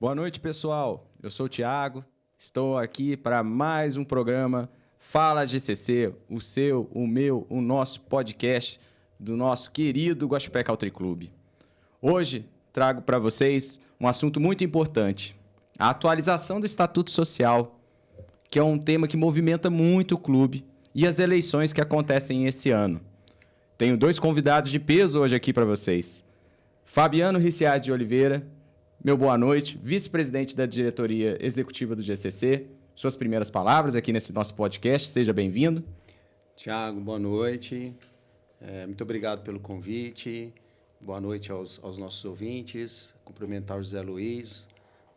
Boa noite, pessoal. Eu sou o Thiago, estou aqui para mais um programa Fala GCC, o seu, o meu, o nosso podcast do nosso querido Guaxupé Country Club. Hoje trago para vocês um assunto muito importante, a atualização do Estatuto Social, que é um tema que movimenta muito o clube e as eleições que acontecem esse ano. Tenho dois convidados de peso hoje aqui para vocês. Fabiano Ricciardi de Oliveira, meu boa noite, vice-presidente da diretoria executiva do GCC. Suas primeiras palavras aqui nesse nosso podcast, seja bem-vindo. Tiago, boa noite. Muito obrigado pelo convite. Boa noite aos nossos ouvintes. Cumprimentar o José Luiz,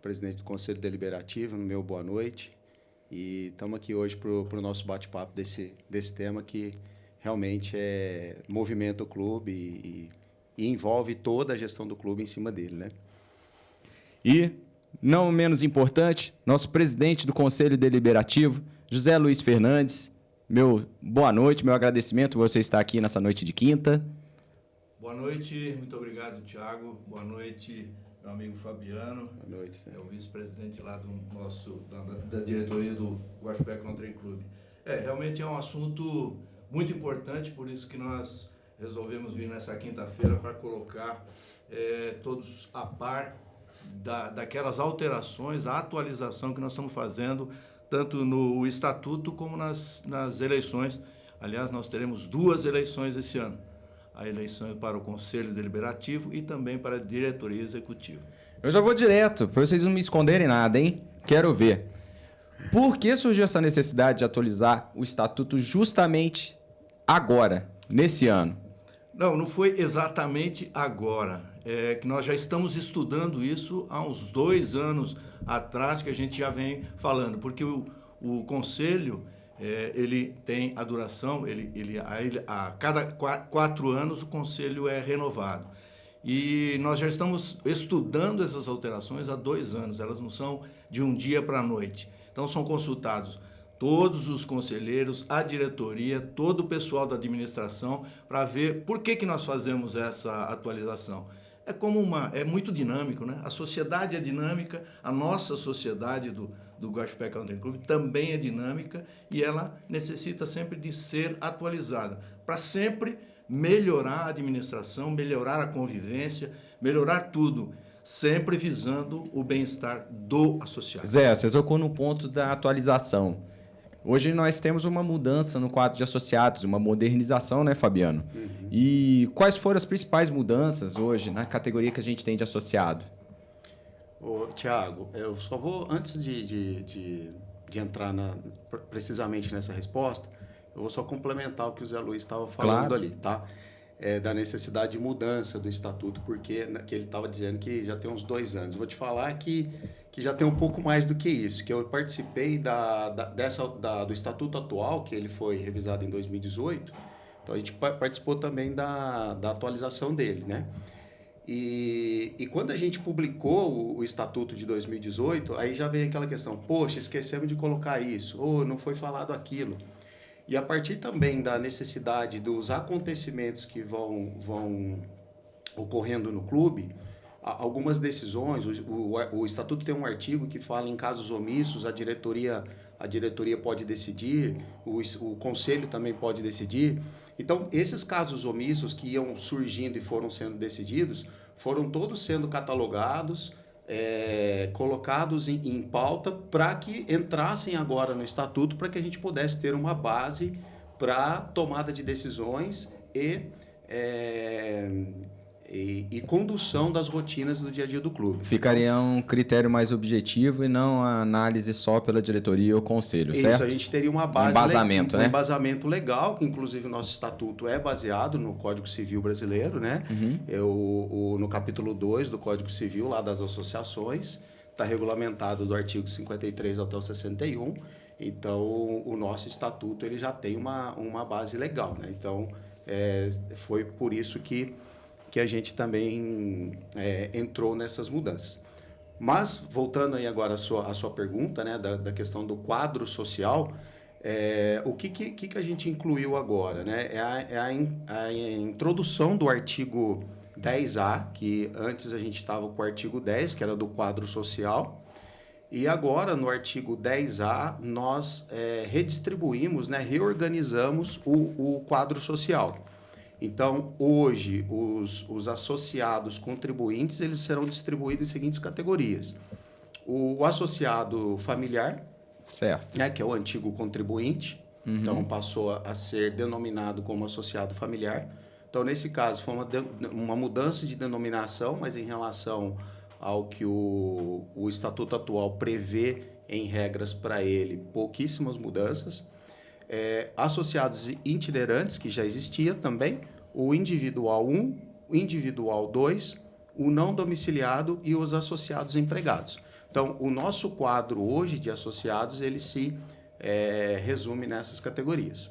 presidente do Conselho Deliberativo, no meu boa noite. E estamos aqui hoje para o nosso bate-papo desse tema que realmente movimenta o clube e envolve toda a gestão do clube em cima dele, né? E, não menos importante, nosso presidente do Conselho Deliberativo, José Luiz Fernandes. Meu boa noite, meu agradecimento por você estar aqui nessa noite de quinta. Boa noite, muito obrigado, Thiago. Boa noite, meu amigo Fabiano. Boa noite. É o vice-presidente lá da diretoria do Guaxupé Country Club. Realmente é um assunto muito importante, por isso que nós resolvemos vir nessa quinta-feira para colocar todos a par daquelas alterações, a atualização que nós estamos fazendo, tanto no Estatuto como nas eleições. Aliás, nós teremos duas eleições esse ano. A eleição para o Conselho Deliberativo e também para a diretoria executiva. Eu já vou direto, para vocês não me esconderem nada, hein? Quero ver. Por que surgiu essa necessidade de atualizar o Estatuto justamente agora, nesse ano? Não foi exatamente agora. É que nós já estamos estudando isso há uns 2 anos atrás, que a gente já vem falando, porque o Conselho, ele tem a duração, a cada 4 anos o Conselho é renovado. E nós já estamos estudando essas alterações há 2 anos, elas não são de um dia para a noite. Então são consultados todos os conselheiros, a diretoria, todo o pessoal da administração, para ver por que nós fazemos essa atualização. É muito dinâmico, né? A sociedade é dinâmica, a nossa sociedade do Guaxupé Country Club também é dinâmica e ela necessita sempre de ser atualizada, para sempre melhorar a administração, melhorar a convivência, melhorar tudo, sempre visando o bem-estar do associado. Zé, você tocou no ponto da atualização. Hoje nós temos uma mudança no quadro de associados, uma modernização, né, Fabiano? Uhum. E quais foram as principais mudanças hoje na categoria que a gente tem de associado? Tiago, eu só vou, antes de entrar precisamente nessa resposta, eu vou só complementar o que o Zé Luiz estava falando ali, tá? Da necessidade de mudança do estatuto, porque que ele estava dizendo que já tem uns 2 anos. Vou te falar que já tem um pouco mais do que isso, que eu participei do estatuto atual, que ele foi revisado em 2018, então a gente participou também da atualização dele, né? E quando a gente publicou o estatuto de 2018, aí já veio aquela questão, poxa, esquecemos de colocar isso, ou não foi falado aquilo. E a partir também da necessidade dos acontecimentos que vão ocorrendo no clube, algumas decisões, o Estatuto tem um artigo que fala em casos omissos, a diretoria pode decidir, o Conselho também pode decidir. Então, esses casos omissos que iam surgindo e foram sendo decididos, foram todos sendo catalogados, colocados em pauta para que entrassem agora no Estatuto, para que a gente pudesse ter uma base para tomada de decisões e condução das rotinas do dia a dia do clube. Ficaria um critério mais objetivo e não a análise só pela diretoria ou conselho, certo? Isso, a gente teria uma base, um embasamento legal, que inclusive o nosso estatuto é baseado no Código Civil brasileiro, né? Uhum. No capítulo 2 do Código Civil, lá das associações, está regulamentado do artigo 53 até o 61, então o nosso estatuto ele já tem uma base legal, né? Então, foi por isso que a gente também entrou nessas mudanças. Mas, voltando aí agora à sua pergunta, né, da questão do quadro social, o que a gente incluiu agora? Né? É a introdução do artigo 10A, que antes a gente estava com o artigo 10, que era do quadro social, e agora no artigo 10A nós redistribuímos, né, reorganizamos o quadro social. Então, hoje, os associados contribuintes, eles serão distribuídos em seguintes categorias. O associado familiar, certo, né, que é o antigo contribuinte, então passou a ser denominado como associado familiar. Então, nesse caso, foi uma mudança de denominação, mas em relação ao que o estatuto atual prevê em regras para ele, pouquíssimas mudanças. Associados itinerantes, que já existia também, o individual 1, o individual 2, o não domiciliado e os associados empregados. Então, o nosso quadro hoje de associados, ele se resume nessas categorias.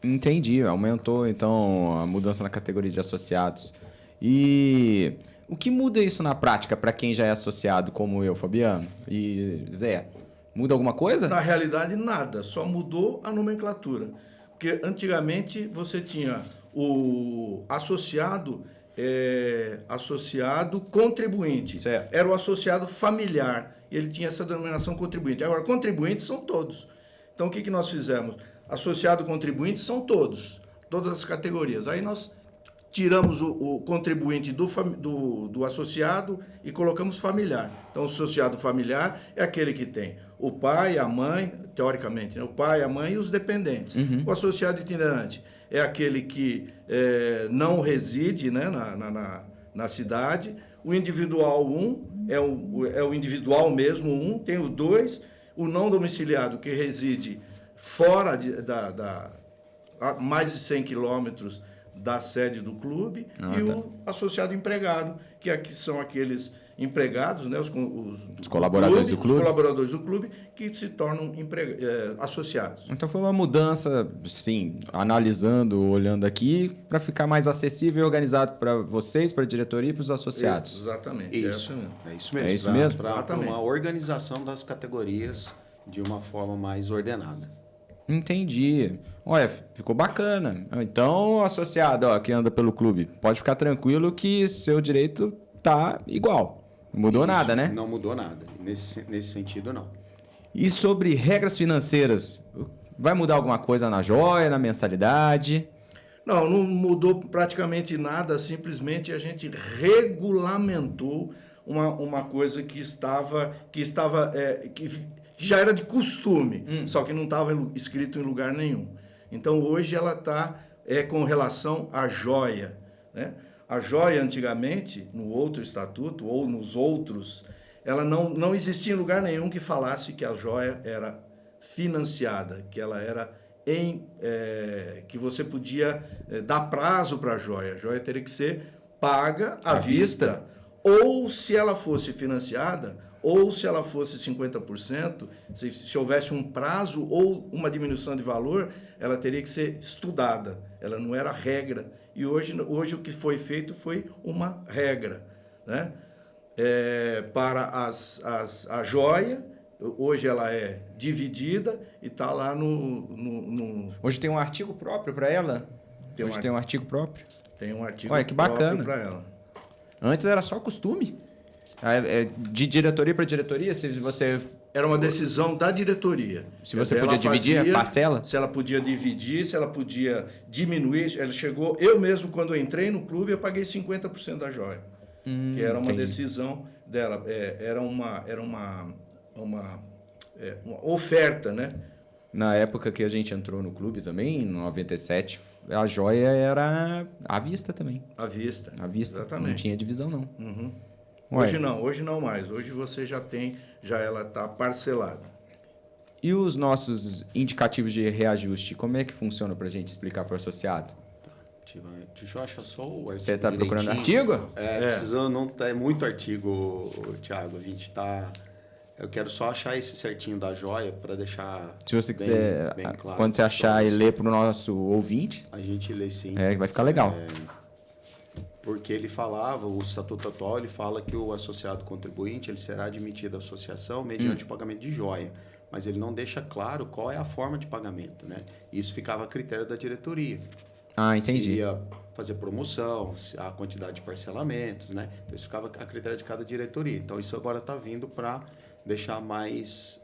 Entendi, aumentou então a mudança na categoria de associados. E o que muda isso na prática para quem já é associado, como eu, Fabiano e Zé? Muda alguma coisa? Na realidade, nada, só mudou a nomenclatura. Porque antigamente você tinha o associado contribuinte. Certo. Era o associado familiar, e ele tinha essa denominação contribuinte. Agora, contribuintes são todos. Então, o que nós fizemos? Associado contribuinte são todas as categorias. Aí nós tiramos o contribuinte do associado e colocamos familiar. Então, o associado familiar é aquele que tem o pai, a mãe, teoricamente, né? O pai, a mãe e os dependentes. O associado itinerante é aquele que não reside, né, na cidade. O individual 1 é o individual mesmo, 1. Tem o 2, o não domiciliado, que reside fora a mais de 100 quilômetros da sede do clube, o associado empregado, que aqui são aqueles empregados, né, os colaboradores do clube. Os colaboradores do clube que se tornam associados. Então foi uma mudança, sim, analisando, olhando aqui, para ficar mais acessível e organizado para vocês, para a diretoria e para os associados. Exatamente. Isso. É isso mesmo. É isso mesmo? Para uma organização das categorias de uma forma mais ordenada. Entendi. Olha, ficou bacana. Então, associado, que anda pelo clube, pode ficar tranquilo que seu direito tá igual. Não mudou nada, né? Não mudou nada. Nesse sentido, não. E sobre regras financeiras, vai mudar alguma coisa na joia, na mensalidade? Não mudou praticamente nada, simplesmente a gente regulamentou uma coisa que já era de costume, só que não estava escrito em lugar nenhum. Então, hoje ela está com relação à joia, né? A joia, antigamente, no outro estatuto ou nos outros, ela não existia em lugar nenhum que falasse que a joia era financiada, que ela era que você podia dar prazo para a joia. A joia teria que ser paga à vista. Ou, se ela fosse financiada, ou se ela fosse 50%, se houvesse um prazo ou uma diminuição de valor, ela teria que ser estudada. Ela não era regra. E hoje o que foi feito foi uma regra, né? Para a joia, hoje ela é dividida e está lá no... Hoje tem um artigo próprio para ela? Tem um artigo próprio? Tem um artigo Olha, que bacana. próprio para ela. Antes era só costume. De diretoria para diretoria, se você... Era uma decisão da diretoria. Se você podia dividir a parcela? Se ela podia dividir, se ela podia diminuir. Ela chegou... Eu mesmo, quando eu entrei no clube, eu paguei 50% da joia. Que era uma decisão dela. Era uma oferta, né? Na época que a gente entrou no clube também, em 97, a joia era à vista também. À vista. À vista. Exatamente. Não tinha divisão, não. Uhum. Hoje não mais. Hoje você já ela está parcelada. E os nossos indicativos de reajuste, como é que funciona para a gente explicar para o associado? Deixa eu achar só o artigo. Você está procurando artigo? Precisando, não é muito artigo, Thiago. A gente está... Eu quero só achar esse certinho da joia para deixar. Se você quiser, bem claro, quando você achar e ler para o nosso ouvinte, a gente lê sim. Vai ficar legal. Porque ele falava, o estatuto atual, ele fala que o associado contribuinte ele será admitido à associação mediante o pagamento de joia. Mas ele não deixa claro qual é a forma de pagamento, né? Isso ficava a critério da diretoria. entendi. Se ia fazer promoção, a quantidade de parcelamentos, né? Então, isso ficava a critério de cada diretoria. Então, isso agora está vindo para deixar mais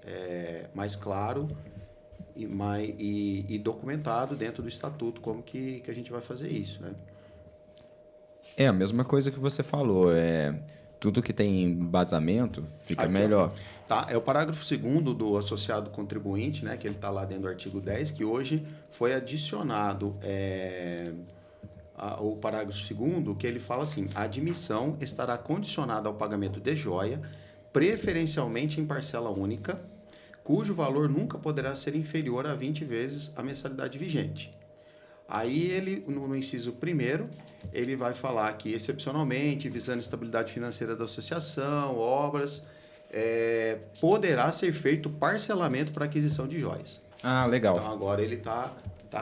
claro e documentado dentro do estatuto como que a gente vai fazer isso, né? É a mesma coisa que você falou. Tudo que tem embasamento fica Aqui, melhor. Tá, é o parágrafo 2º do associado contribuinte, né, que ele está lá dentro do artigo 10, que hoje foi adicionado o parágrafo 2º, que ele fala assim: a admissão estará condicionada ao pagamento de joia, preferencialmente em parcela única, cujo valor nunca poderá ser inferior a 20 vezes a mensalidade vigente. Aí ele, no inciso 1º, ele vai falar que, excepcionalmente, visando a estabilidade financeira da associação, obras, poderá ser feito parcelamento para aquisição de joias. Legal. Então, agora ele está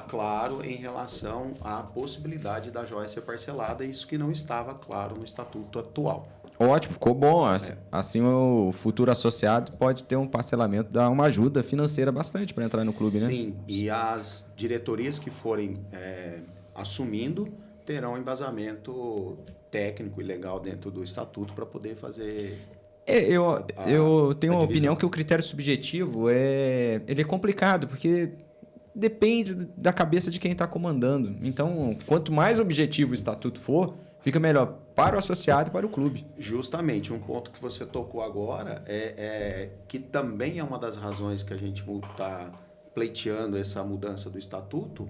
claro em relação à possibilidade da joia ser parcelada, isso que não estava claro no estatuto atual. Ótimo, ficou bom. Assim o futuro associado pode ter um parcelamento, dar uma ajuda financeira bastante para entrar no clube, né? Sim, e as diretorias que forem assumindo terão embasamento técnico e legal dentro do estatuto para poder fazer... Eu tenho uma opinião que o critério subjetivo ele é complicado, porque depende da cabeça de quem está comandando. Então, quanto mais objetivo o estatuto for, fica melhor para o associado e para o clube. Justamente, um ponto que você tocou agora que também é uma das razões que a gente está pleiteando essa mudança do estatuto,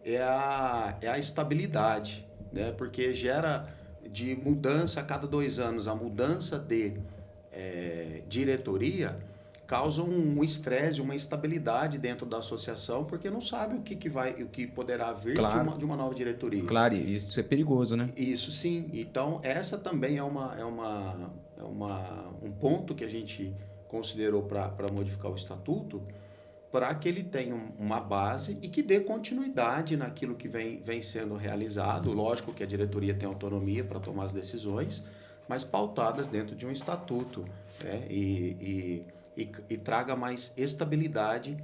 é a estabilidade, né? Porque gera de mudança a cada 2 anos, a mudança de diretoria causa um estresse, uma instabilidade dentro da associação, porque não sabe o que poderá vir de uma nova diretoria. Claro, isso é perigoso, né? Isso sim. Então, essa também é um ponto que a gente considerou para modificar o estatuto, para que ele tenha uma base e que dê continuidade naquilo que vem sendo realizado. Lógico que a diretoria tem autonomia para tomar as decisões, mas pautadas dentro de um estatuto, né? E traga mais estabilidade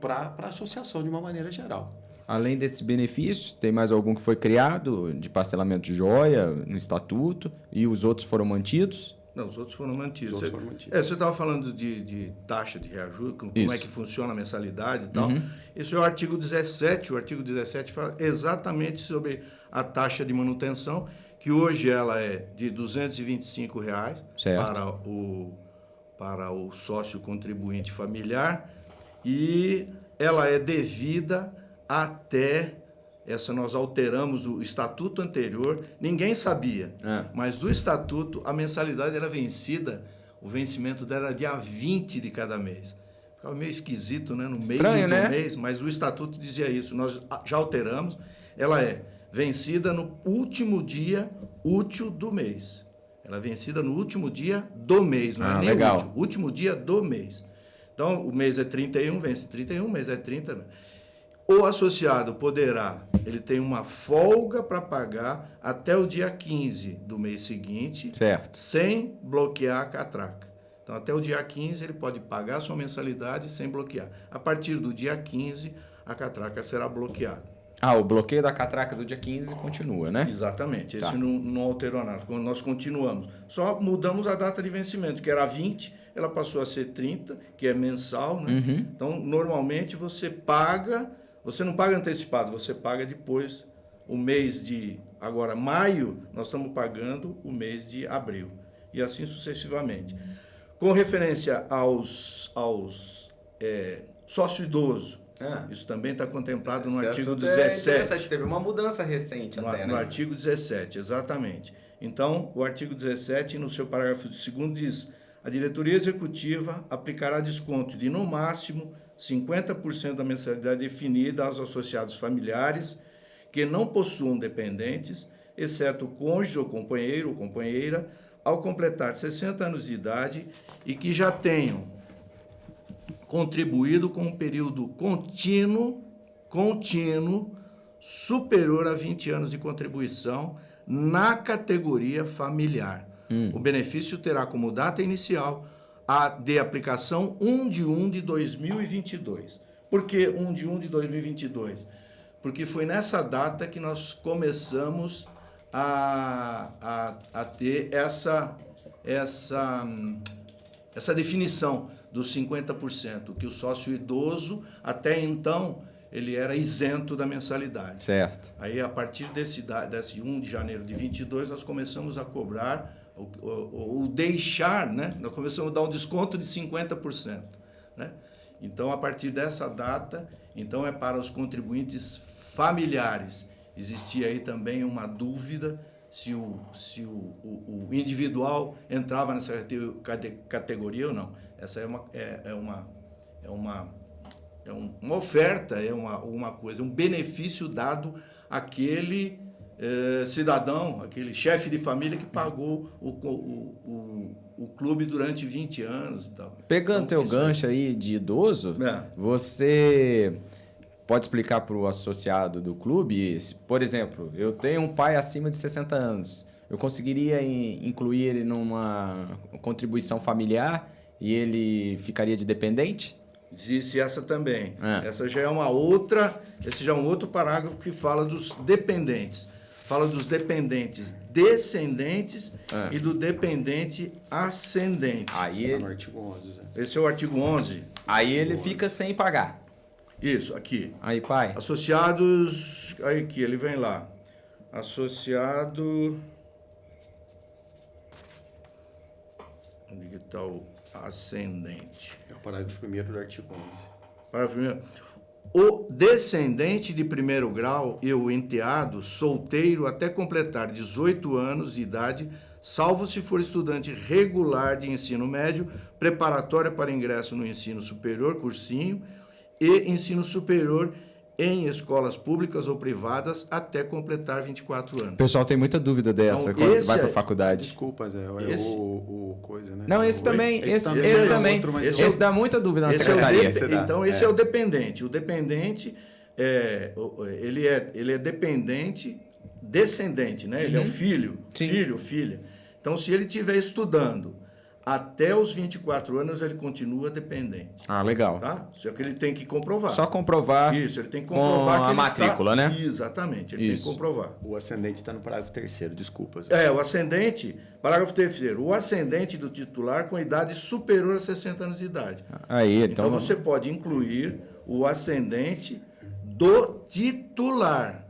para a associação de uma maneira geral. Além desses benefícios, tem mais algum que foi criado de parcelamento de joia no estatuto e os outros foram mantidos? Não, os outros foram mantidos. Você estava falando de taxa de reajuste, como é que funciona a mensalidade e tal. Uhum. Esse é o artigo 17. O artigo 17 fala exatamente sobre a taxa de manutenção, que hoje ela é de R$ 225 para o sócio contribuinte familiar, e ela é devida até... nós alteramos o estatuto anterior, ninguém sabia, mas do estatuto a mensalidade era vencida, o vencimento dela era dia 20 de cada mês. Ficava meio esquisito, né? No meio do mês, mas o estatuto dizia isso, nós já alteramos, ela é vencida no último dia útil do mês. Ela é vencida no último dia do mês, não é nem legal. o último dia do mês. Então, o mês é 31, vence 31, o mês é 30. O associado ele tem uma folga para pagar até o dia 15 do mês seguinte, certo, sem bloquear a catraca. Então, até o dia 15 ele pode pagar a sua mensalidade sem bloquear. A partir do dia 15, a catraca será bloqueada. O bloqueio da catraca do dia 15 continua, né? Exatamente, esse não alterou nada, nós continuamos. Só mudamos a data de vencimento, que era 20, ela passou a ser 30, que é mensal, né? Uhum. Então, normalmente você paga, você não paga antecipado, você paga depois o mês de... Agora, maio, nós estamos pagando o mês de abril, e assim sucessivamente. Com referência aos sócio idoso, isso também está contemplado no artigo 17. Teve uma mudança recente no artigo 17, exatamente. Então, o artigo 17, no seu parágrafo 2º, diz: a diretoria executiva aplicará desconto de, no máximo, 50% da mensalidade definida aos associados familiares que não possuam dependentes, exceto o cônjuge ou companheiro ou companheira, ao completar 60 anos de idade e que já tenham contribuído com um período contínuo superior a 20 anos de contribuição na categoria familiar. O benefício terá como data inicial a de aplicação 1 de 1 de 2022. Por que 1 de 1 de 2022? porque foi nessa data que nós começamos a ter essa definição dos 50%, que o sócio idoso, até então, ele era isento da mensalidade. Certo. Aí, a partir desse 1 de janeiro de 22, nós começamos a cobrar, ou deixar, né? Nós começamos a dar um desconto de 50%. Né? Então, a partir dessa data, então é para os contribuintes familiares. Existia aí também uma dúvida se o individual entrava nessa categoria ou não. Essa é uma oferta, é uma coisa, um benefício dado àquele cidadão, aquele chefe de família que pagou o clube durante 20 anos e tal. Pegando então, teu gancho aí de idoso, você pode explicar para o associado do clube, por exemplo, eu tenho um pai acima de 60 anos, eu conseguiria incluir ele numa contribuição familiar e ele ficaria de dependente? Existe essa também. Essa já é uma outra, esse já é um outro parágrafo que fala dos dependentes. Fala dos dependentes descendentes e do dependente ascendente. Aí no artigo 11. Esse é o artigo 11. Aí ele fica sem pagar. Isso, aqui. Aí, pai. Associados, aí aqui, ele vem lá. Associado... Onde que está o ascendente? É o parágrafo 1º do artigo 11. Parágrafo 1º. O descendente de primeiro grau e o enteado solteiro até completar 18 anos de idade, salvo se for estudante regular de ensino médio, preparatória para ingresso no ensino superior, cursinho, e ensino superior em escolas públicas ou privadas até completar 24 anos. O pessoal tem muita dúvida dessa Então, quando vai para a faculdade. Desculpa, Zé, o coisa, né? Não, esse também. Esse também. Outro, Esse dá muita dúvida na secretaria. Então, esse é o dependente. O dependente, ele é dependente descendente, né? Ele é o filho, Sim. filho, filha. Então, se ele estiver estudando até os 24 anos, ele continua dependente. Ah, legal. Tá? Só que ele tem que comprovar. Só comprovar. Isso, ele tem que comprovar com que a matrícula, né? Exatamente, ele tem que comprovar. O ascendente está no parágrafo 3º, desculpa. Zé. O ascendente, parágrafo 3º, o ascendente do titular com idade superior a 60 anos de idade. Aí, Então você pode incluir o ascendente do titular,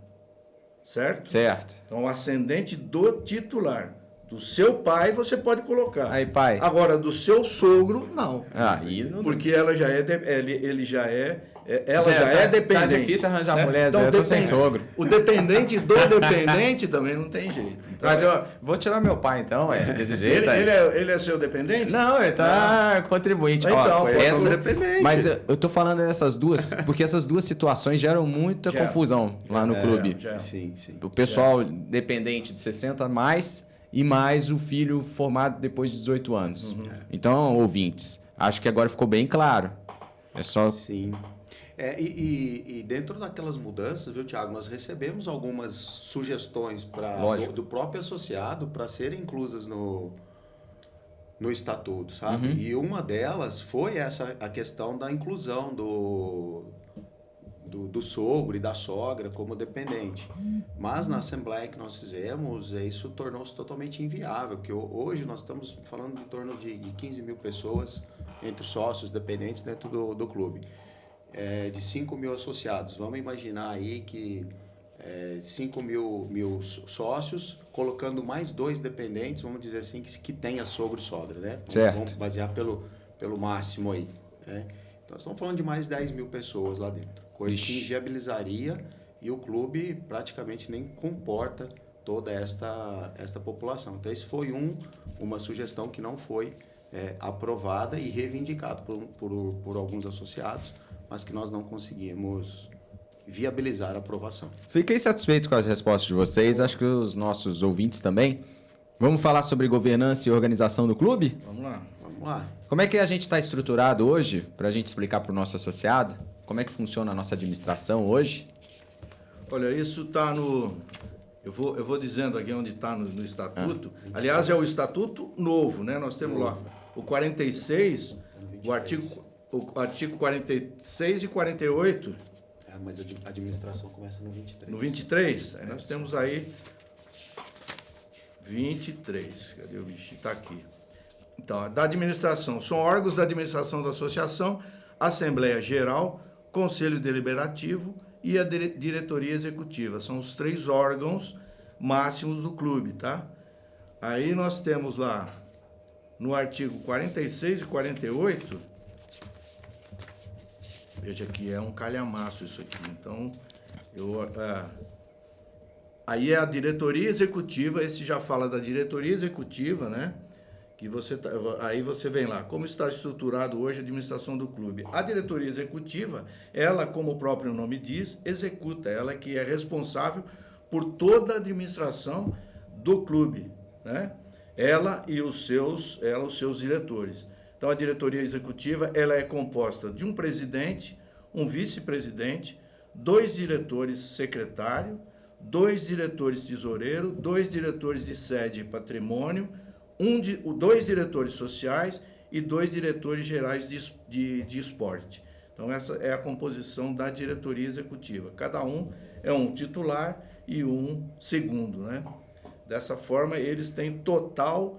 certo? Certo. Então, o ascendente do titular. Do seu pai, você pode colocar. Aí, pai. Agora, do seu sogro, não. Aí não. Porque ela já é, ele já é, ela Zé, já é dependente. Tá difícil arranjar né? mulher, então, Zé, eu tô sem sogro. O dependente do dependente também não tem jeito. Então, Mas eu vou tirar meu pai, então, desse jeito. ele é seu dependente? Não, ele tá contribuinte. Então, Ó, essa dependente. Mas eu tô falando dessas duas, porque essas duas situações geram muita confusão lá no clube. Sim. O pessoal dependente de 60 a mais e mais o filho formado depois de 18 anos. Então, ouvintes, acho que agora ficou bem claro. É só... Sim. E dentro daquelas mudanças, viu, Thiago, nós recebemos algumas sugestões do próprio associado para serem inclusas no estatuto, sabe? E uma delas foi a questão da inclusão do sogro e da sogra como dependente. Mas na assembleia que nós fizemos, isso tornou-se totalmente inviável, porque hoje nós estamos falando em torno de 15 mil pessoas entre sócios dependentes dentro do clube. De 5 mil associados. Vamos imaginar aí que 5 mil sócios, colocando mais 2 dependentes, vamos dizer assim, que tenha sogro e sogra, né? Vamos basear pelo máximo aí. Né? Então, nós estamos falando de mais 10 mil pessoas lá dentro. Coisa que inviabilizaria e o clube praticamente nem comporta toda esta população. Então, isso foi uma sugestão que não foi aprovada e reivindicada por alguns associados, mas que nós não conseguimos viabilizar a aprovação. Fiquei satisfeito com as respostas de vocês, acho que os nossos ouvintes também. Vamos falar sobre governança e organização do clube? Vamos lá. Como é que a gente está estruturado hoje, para a gente explicar para o nosso associado? Como é que funciona a nossa administração hoje? Olha, isso está no... Eu vou dizendo aqui onde está no estatuto. Aliás, é o estatuto novo, né? Nós temos lá o 46, o artigo 46 e 48. Mas a administração começa no 23. No 23? Aí nós temos aí 23. Cadê o bicho? Está aqui. Então, da administração. São órgãos da administração da associação, Assembleia Geral, Conselho Deliberativo e a Diretoria Executiva. São os 3 órgãos máximos do clube, tá? Aí nós temos lá, no artigo 46 e 48, veja que é um calhamaço isso aqui, então, aí é a diretoria executiva, esse já fala da diretoria executiva, né? Que aí você vem lá, como está estruturado hoje a administração do clube. A diretoria executiva, ela, como o próprio nome diz, executa, ela que é responsável por toda a administração do clube, né? Ela e os seus diretores. Então, a diretoria executiva, ela é composta de um presidente, um vice-presidente, 2 diretores secretário, 2 diretores tesoureiro, 2 diretores de sede e patrimônio, 2 diretores sociais e 2 diretores gerais de esporte. Então, essa é a composição da diretoria executiva. Cada um é um titular e um segundo, né? Dessa forma, eles têm total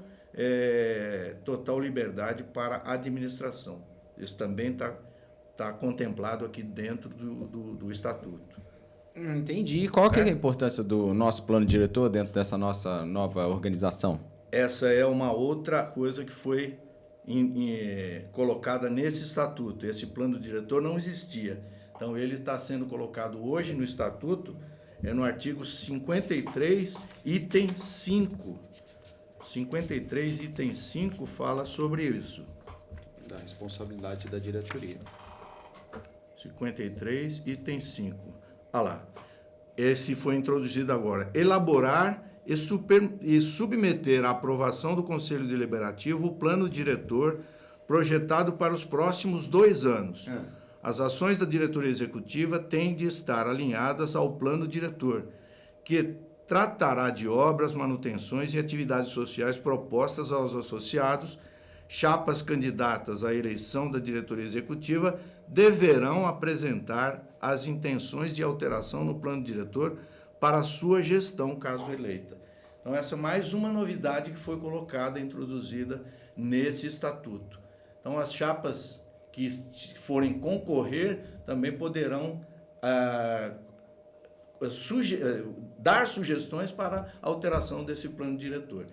liberdade para a administração. Isso também está contemplado aqui dentro do Estatuto. Entendi. Qual que é a importância do nosso plano diretor dentro dessa nossa nova organização? Essa é uma outra coisa que foi colocada nesse Estatuto. Esse plano diretor não existia. Então, ele está sendo colocado hoje no Estatuto, no artigo 53, item 5. 53, item 5, fala sobre isso. Da responsabilidade da diretoria. 53, item 5. Olha lá. Esse foi introduzido agora. Elaborar e submeter à aprovação do Conselho Deliberativo o plano diretor projetado para os próximos 2 anos. As ações da diretoria executiva têm de estar alinhadas ao plano diretor, que tratará de obras, manutenções e atividades sociais propostas aos associados. Chapas candidatas à eleição da diretoria executiva deverão apresentar as intenções de alteração no plano diretor para a sua gestão, caso eleita. Então, essa é mais uma novidade que foi colocada, introduzida nesse estatuto. Então, as chapas que forem concorrer também poderão dar sugestões para a alteração desse plano diretor.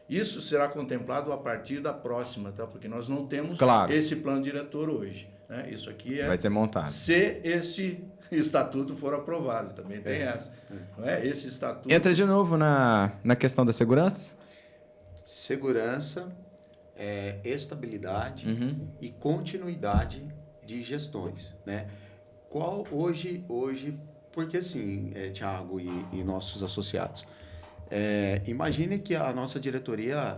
Isso será contemplado a partir da próxima, tá? Porque nós não temos esse plano diretor hoje, né? Isso aqui vai ser montado. Se esse estatuto for aprovado, também tem essa. Não é? Esse estatuto... Entra de novo na questão da segurança? Segurança, estabilidade e continuidade de gestões, né? Qual hoje porque assim, Thiago e nossos associados, imagine que a nossa diretoria,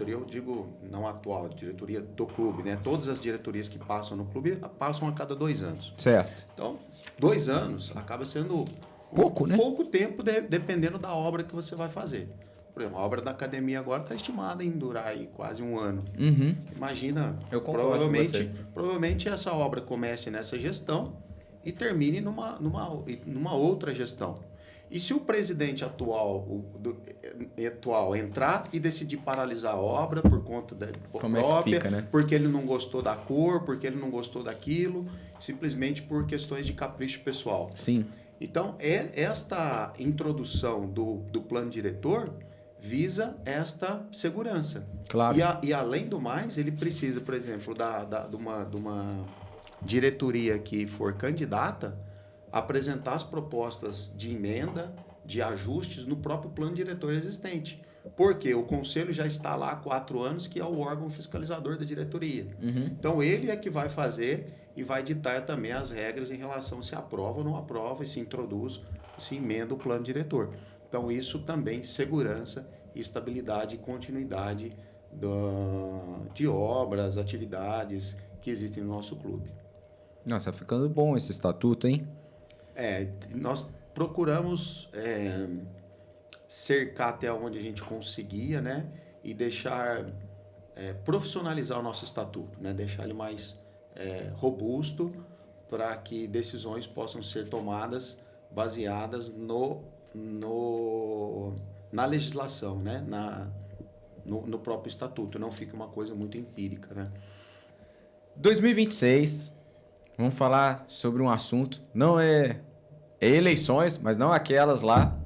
eu digo não atual, a diretoria do clube, né? Todas as diretorias que passam no clube passam a cada 2 anos. Certo. Então, 2 anos acaba sendo pouco, né? Pouco tempo, dependendo da obra que você vai fazer. Por exemplo, a obra da academia agora está estimada em durar aí quase 1 ano. Imagina, provavelmente essa obra comece nessa gestão e termine numa outra gestão. E se o presidente atual entrar e decidir paralisar a obra por conta própria, fica, né? porque ele não gostou da cor, porque ele não gostou daquilo, simplesmente por questões de capricho pessoal. Sim. Então, esta introdução do plano diretor visa esta segurança. Claro. E além do mais, ele precisa, por exemplo, de uma diretoria que for candidata, apresentar as propostas de emenda, de ajustes no próprio plano diretor existente. Porque o conselho já está lá há 4 anos, que é o órgão fiscalizador da diretoria. Então, ele é que vai fazer e vai ditar também as regras em relação se aprova ou não aprova, e se introduz, se emenda o plano diretor. Então, isso também, segurança, estabilidade e continuidade de obras, atividades que existem no nosso clube. Nossa, tá ficando bom esse estatuto, hein? Nós procuramos cercar até onde a gente conseguia, né? E deixar, profissionalizar o nosso estatuto, né? Deixar ele mais robusto para que decisões possam ser tomadas baseadas na legislação, né? No próprio estatuto, não fica uma coisa muito empírica, né? 2026, vamos falar sobre um assunto, não é eleições, mas não aquelas lá,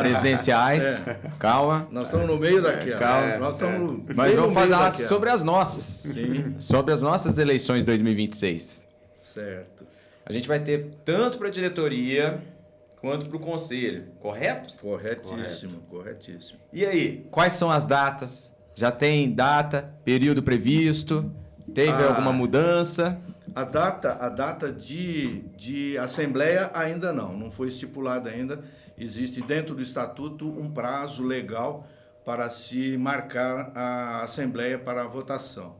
presidenciais, calma. Nós estamos no meio daquela. Calma. Nós estamos Mas vamos falar daquela. sobre as nossas. Sim. Sobre as nossas eleições 2026. Certo. A gente vai ter tanto para a diretoria quanto para o conselho, correto? Corretíssimo. E aí, quais são as datas? Já tem data, período previsto? Teve alguma mudança? A data de assembleia ainda não foi estipulada ainda. Existe dentro do estatuto um prazo legal para se marcar a assembleia para a votação.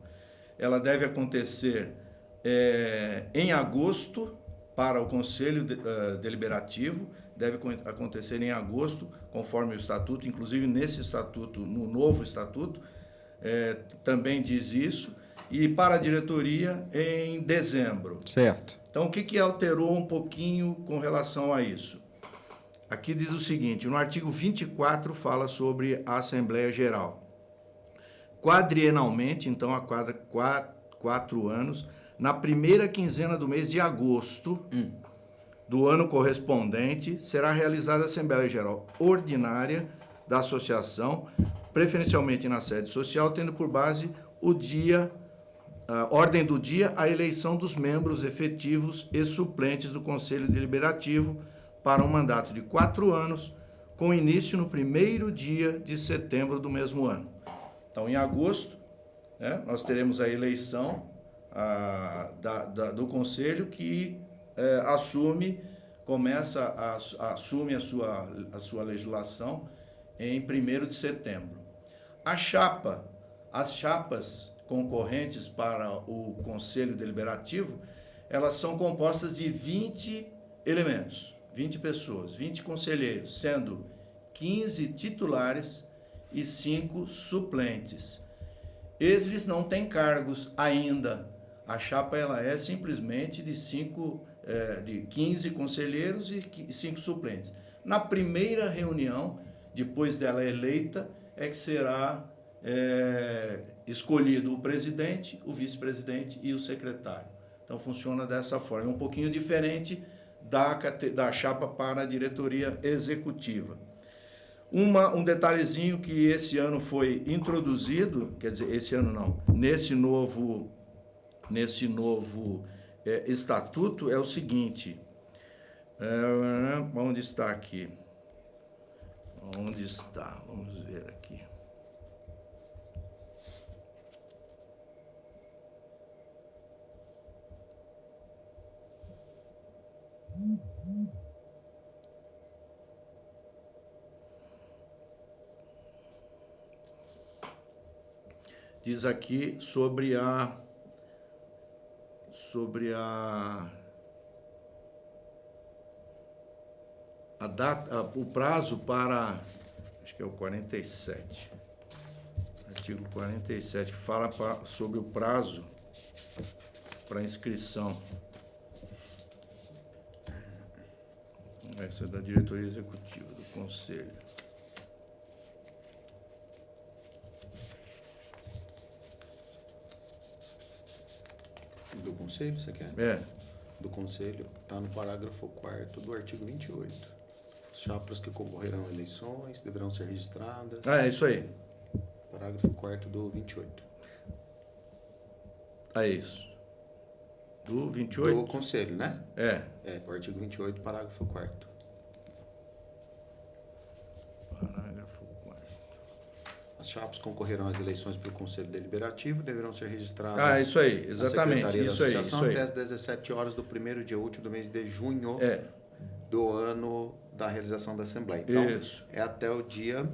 Ela deve acontecer em agosto para o Conselho Deliberativo, deve acontecer em agosto, conforme o estatuto, inclusive nesse estatuto, no novo estatuto, também diz isso, e para a diretoria em dezembro. Certo. Então, o que alterou um pouquinho com relação a isso? Aqui diz o seguinte, no artigo 24 fala sobre a Assembleia Geral. Quadrienalmente, então a cada 4 anos, na primeira quinzena do mês de agosto do ano correspondente, será realizada a Assembleia Geral Ordinária da Associação, preferencialmente na sede social, tendo por base a ordem do dia, a eleição dos membros efetivos e suplentes do Conselho Deliberativo para um mandato de 4 anos, com início no 1º dia de setembro do mesmo ano. Então, em agosto, nós teremos a eleição do Conselho que assume a sua legislação em 1º de setembro. As chapas concorrentes para o Conselho Deliberativo, elas são compostas de 20 elementos, 20 pessoas, 20 conselheiros, sendo 15 titulares e 5 suplentes. Eles não têm cargos ainda. A chapa ela é simplesmente de 15 conselheiros e 5 suplentes. Na primeira reunião, depois dela eleita, é que será escolhido o presidente, o vice-presidente e o secretário. Então funciona dessa forma, um pouquinho diferente da chapa para a diretoria executiva. Um detalhezinho que esse ano foi introduzido, quer dizer, esse ano não, nesse novo estatuto é o seguinte, onde está aqui? Onde está? Vamos ver aqui. Diz aqui sobre a data, o prazo para, acho que é o 47, artigo 47, que fala sobre o prazo para inscrição. Essa é da diretoria executiva do Conselho. Do Conselho, você quer? Do Conselho, está no parágrafo 4º do artigo 28. As chapas que concorrerão a eleições deverão ser registradas. É isso aí. Parágrafo 4º do 28. É isso. Do 28? Do Conselho, né? O artigo 28, parágrafo 4º. Parágrafo 4º. As chapas concorrerão às eleições pelo Conselho Deliberativo, deverão ser registradas. Isso aí, exatamente. Na Secretaria Isso da aí, Associação isso aí. até as 17 horas do primeiro dia útil do mês de junho do ano da realização da Assembleia. Então, isso. é até o dia...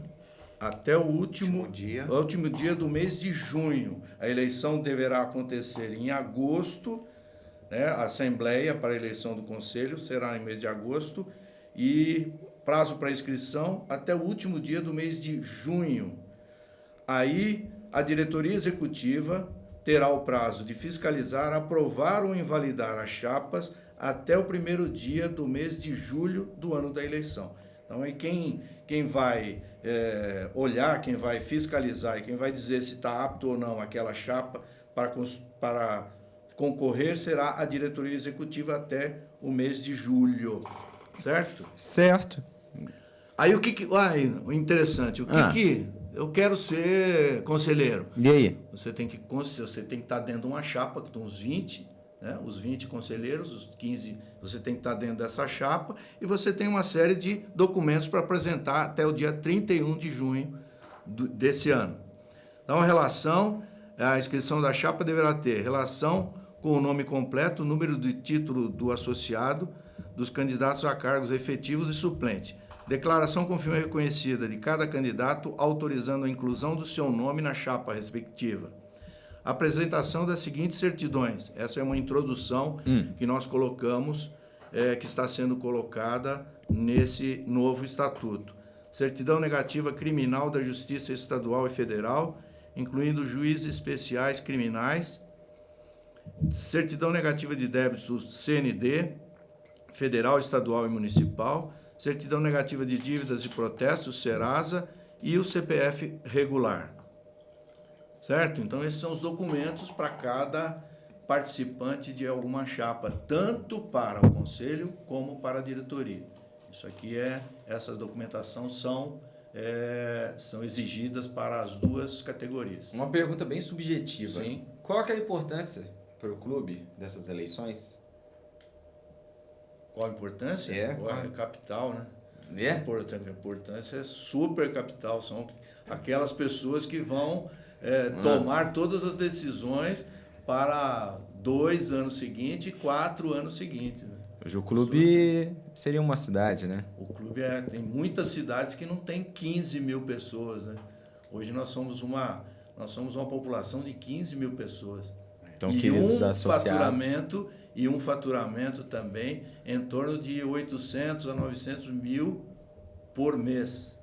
Até o último dia do mês de junho. A eleição deverá acontecer em agosto, né? A Assembleia para a eleição do Conselho será em mês de agosto e prazo para inscrição até o último dia do mês de junho. Aí, a diretoria executiva terá o prazo de fiscalizar, aprovar ou invalidar as chapas até o primeiro dia do mês de julho do ano da eleição. Então, aí quem vai olhar, quem vai fiscalizar e quem vai dizer se está apto ou não aquela chapa para concorrer será a diretoria executiva até o mês de julho, certo? Certo. Aí o interessante, que eu quero ser conselheiro. E aí? Você tem que estar dentro de uma chapa com uns 20, né? Os 20 conselheiros, os 15, você tem que estar dentro dessa chapa e você tem uma série de documentos para apresentar até o dia 31 de junho desse ano. Então, a inscrição da chapa deverá ter relação com o nome completo, o número de título do associado, dos candidatos a cargos efetivos e suplente. Declaração com firma reconhecida de cada candidato, autorizando a inclusão do seu nome na chapa respectiva. Apresentação das seguintes certidões. Essa é uma introdução que nós colocamos, que está sendo colocada nesse novo estatuto. Certidão negativa criminal da Justiça Estadual e Federal, incluindo juízes especiais criminais. Certidão negativa de débitos CND, federal, estadual e municipal. Certidão negativa de dívidas e protestos, Serasa, e o CPF regular. Certo? Então, esses são os documentos para cada participante de alguma chapa, tanto para o conselho como para a diretoria. Essas documentações são exigidas para as duas categorias. Uma pergunta bem subjetiva. Sim. Qual que é a importância para o clube dessas eleições? Qual a importância? Qual é capital, né? A importância é super capital. São aquelas pessoas que vão tomar todas as decisões para 2 anos seguintes e 4 anos seguintes. Né? Hoje o clube seria uma cidade, né? O clube tem muitas cidades que não tem 15 mil pessoas, né? Hoje nós somos uma população de 15 mil pessoas. Então, queridos associados... um faturamento também em torno de 800 a 900 mil por mês.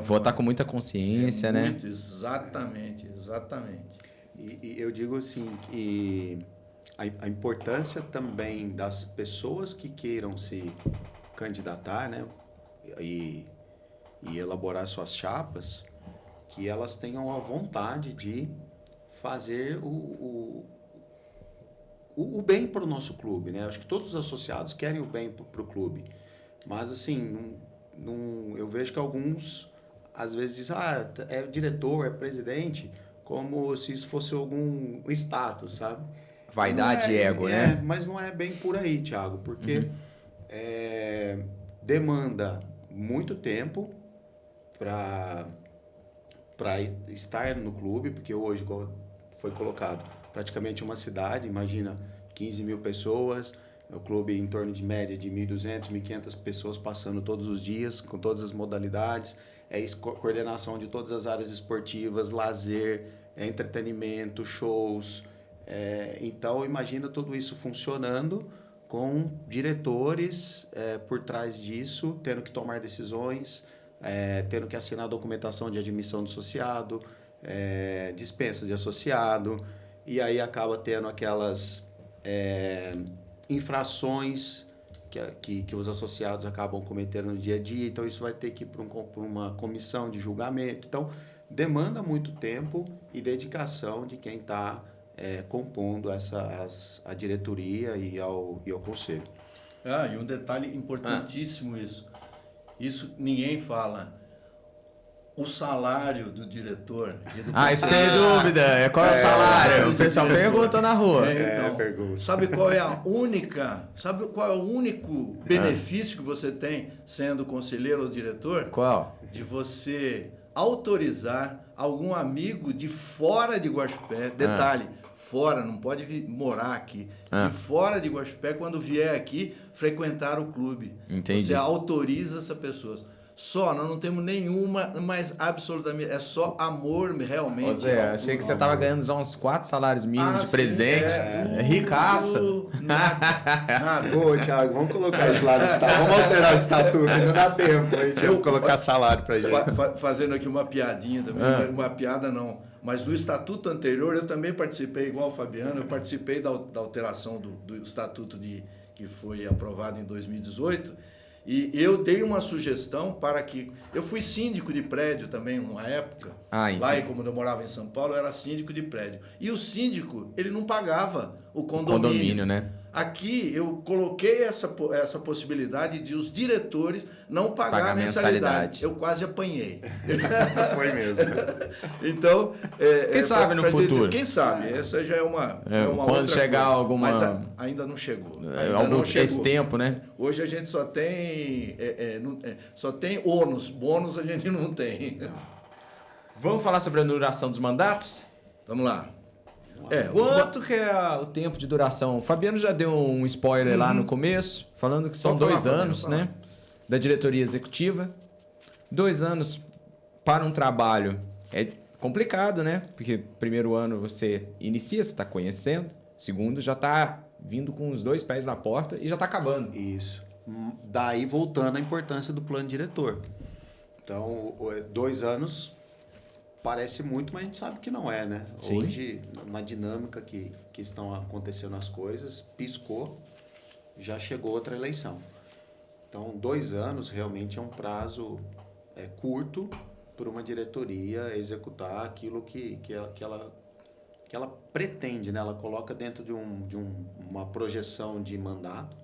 Votar com muita consciência, né? Muito, exatamente. E eu digo assim, que a importância também das pessoas que queiram se candidatar, né? E elaborar suas chapas, que elas tenham a vontade de fazer o bem para o nosso clube, né? Acho que todos os associados querem o bem para o clube, mas assim, eu vejo que alguns às vezes dizem, é diretor, é presidente, como se isso fosse algum status, sabe? Vaidade e ego, né? Mas não é bem por aí, Thiago, porque demanda muito tempo para estar no clube, porque hoje, como foi colocado, praticamente uma cidade, imagina 15 mil pessoas, o clube em torno de média de 1.200, 1.500 pessoas passando todos os dias, com todas as modalidades, coordenação de todas as áreas esportivas, lazer, entretenimento, shows. Então, imagina tudo isso funcionando com diretores por trás disso, tendo que tomar decisões, tendo que assinar a documentação de admissão do associado, dispensa de associado, e aí acaba tendo aquelas infrações que os associados acabam cometendo no dia a dia. Então, isso vai ter que ir para uma comissão de julgamento. Então, demanda muito tempo e dedicação de quem está compondo a diretoria e ao conselho. E um detalhe importantíssimo isso ninguém fala. O salário do diretor e do isso tem dúvida. Qual é o salário? O pessoal pergunta na rua. Pergunta. Sabe qual é o único benefício que você tem sendo conselheiro ou diretor? Qual? De você autorizar algum amigo de fora de Guaxupé, detalhe, fora, não pode morar aqui, de fora de Guaxupé, quando vier aqui, frequentar o clube. Entendi. Você autoriza essa pessoa. Nós não temos nenhuma, mas absolutamente, é só amor realmente. Zé, achei que você estava ganhando já uns 4 salários mínimos de presidente. Ricaça. Nada. Ô, Thiago, vamos colocar isso lá no estatuto. Vamos alterar o estatuto, ainda dá tempo. A gente vai colocar salário pra gente. Fazendo aqui uma piadinha também, uma piada não, Mas no estatuto anterior eu também participei, igual o Fabiano, eu participei da alteração do estatuto que foi aprovado em 2018, e eu dei uma sugestão para que... Eu fui síndico de prédio também, numa época. Lá, como eu morava em São Paulo, eu era síndico de prédio. E o síndico, ele não pagava o condomínio, né? Aqui eu coloquei essa possibilidade de os diretores não pagar mensalidade. Eu quase apanhei. Foi mesmo. Então... quem sabe no futuro? Quem sabe? Essa já é uma quando outra chegar coisa. alguma... Mas ainda não chegou. Esse tempo, né? Hoje a gente só tem ônus. Bônus a gente não tem. Vamos falar sobre a duração dos mandatos? Vamos lá. Quanto que é o tempo de duração? O Fabiano já deu um spoiler lá no começo, falando que são 2 anos, né? Da diretoria executiva. 2 anos para um trabalho é complicado, né? Porque primeiro ano você inicia, você está conhecendo. Segundo, já está vindo com os 2 pés na porta e já está acabando. Isso. Daí voltando à importância do plano diretor. Então, 2 anos parece muito, mas a gente sabe que não é, né? Sim. Hoje, na dinâmica que estão acontecendo as coisas, piscou, já chegou outra eleição. Então, 2 anos realmente é um prazo curto para uma diretoria executar aquilo que ela pretende, né? Ela coloca dentro de uma projeção de mandato,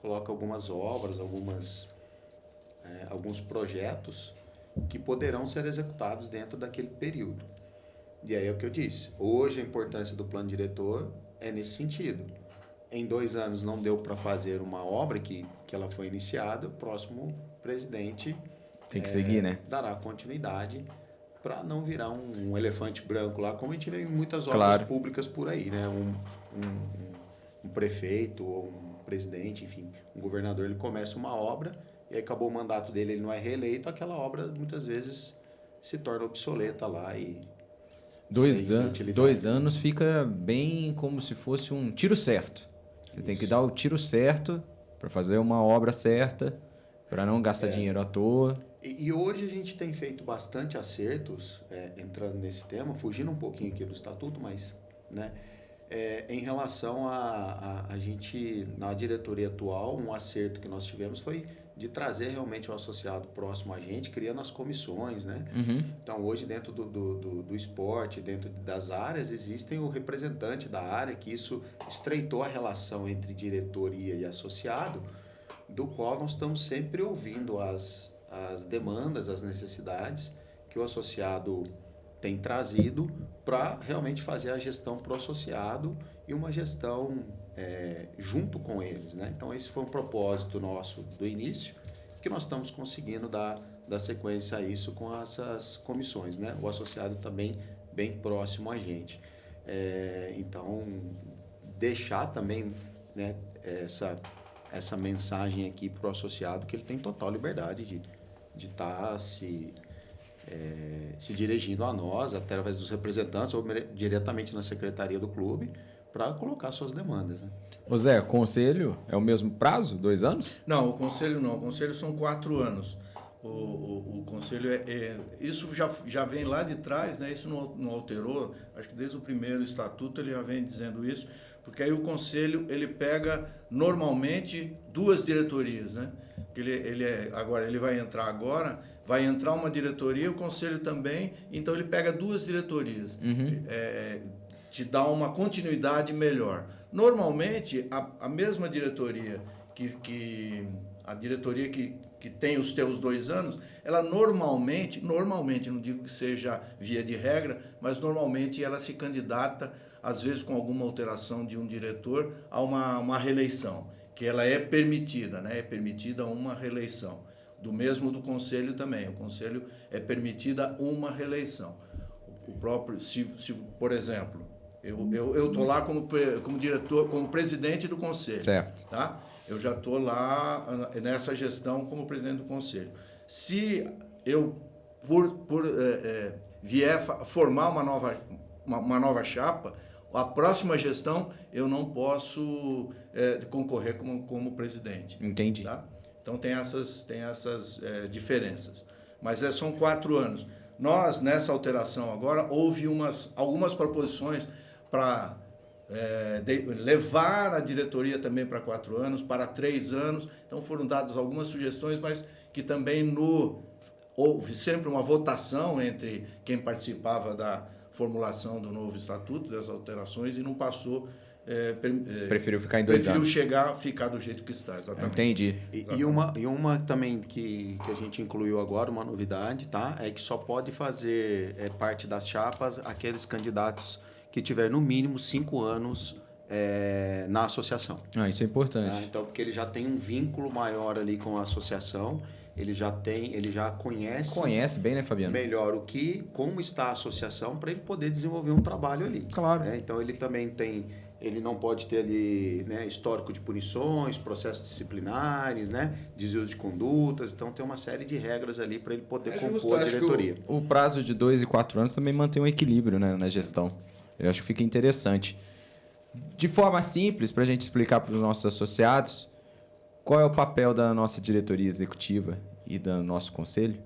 coloca algumas obras, alguns projetos que poderão ser executados dentro daquele período. E aí é o que eu disse. Hoje a importância do plano diretor é nesse sentido. Em 2 anos não deu para fazer uma obra que ela foi iniciada, o próximo presidente tem que seguir, né? Dará continuidade para não virar um elefante branco lá, como a gente vê em muitas obras públicas por aí, né? Um prefeito ou um presidente, enfim, um governador, ele começa uma obra e aí acabou o mandato dele, ele não é reeleito, aquela obra muitas vezes se torna obsoleta lá e... 2 anos fica bem como se fosse um tiro certo. Você tem que dar o tiro certo para fazer uma obra certa, para não gastar dinheiro à toa. E hoje a gente tem feito bastante acertos, entrando nesse tema, fugindo um pouquinho aqui do estatuto, mas, né, em relação a gente, na diretoria atual, um acerto que nós tivemos foi de trazer realmente o associado próximo a gente, criando as comissões, né? Uhum. Então, hoje, dentro do esporte, dentro das áreas, existem o representante da área, que isso estreitou a relação entre diretoria e associado, do qual nós estamos sempre ouvindo as demandas, as necessidades que o associado tem trazido para realmente fazer a gestão pro associado e uma gestão junto com eles, né? Então, esse foi um propósito nosso do início, que nós estamos conseguindo dar sequência a isso com essas comissões, né? O associado também bem próximo a gente. Então, deixar também, né, essa mensagem aqui para o associado, que ele tem total liberdade de estar se dirigindo a nós, através dos representantes ou diretamente na secretaria do clube, para colocar suas demandas, né? Ô Zé, conselho é o mesmo prazo? 2 anos? Não, o conselho não. O conselho são 4 anos. O conselho isso já vem lá de trás, né? Isso não alterou. Acho que desde o primeiro estatuto ele já vem dizendo isso, porque aí o conselho ele pega normalmente 2 diretorias, né? Agora ele vai entrar uma diretoria, o conselho também, então ele pega 2 diretorias. Uhum. Te dá uma continuidade melhor. Normalmente, a mesma diretoria a diretoria que tem os teus 2 anos, ela normalmente, não digo que seja via de regra, mas normalmente ela se candidata, às vezes com alguma alteração de um diretor, a uma reeleição, que ela é permitida, né? É permitida uma reeleição. Do mesmo do conselho também. O conselho é permitida uma reeleição. O próprio, se por exemplo, eu estou lá como diretor, como presidente do conselho. Certo. Tá? Eu já estou lá nessa gestão como presidente do conselho. Se eu, vier formar uma nova chapa, a próxima gestão eu não posso concorrer como presidente. Entendi. Tá? Então tem essas diferenças. Mas são 4 anos. Nós, nessa alteração agora, houve algumas proposições para levar a diretoria também para 4 anos, para 3 anos. Então foram dadas algumas sugestões, mas que também houve sempre uma votação entre quem participava da formulação do novo estatuto, das alterações, e não passou. Preferiu ficar em 2 anos. Preferiu ficar do jeito que está, exatamente. Entendi. E uma também que a gente incluiu agora, uma novidade, tá? É que só pode fazer parte das chapas aqueles candidatos que tiver no mínimo 5 anos na associação. Isso é importante. Tá? Então, porque ele já tem um vínculo maior ali com a associação, ele já conhece... Conhece bem, né, Fabiano? Melhor como está a associação, para ele poder desenvolver um trabalho ali. Claro. Então, ele também ele não pode ter ali, né, histórico de punições, processos disciplinares, né, desvios de condutas. Então, tem uma série de regras ali para ele poder compor a diretoria. O prazo de 2 e 4 anos também mantém um equilíbrio, né, na gestão. Eu acho que fica interessante. De forma simples, para a gente explicar para os nossos associados, qual é o papel da nossa diretoria executiva e do nosso conselho?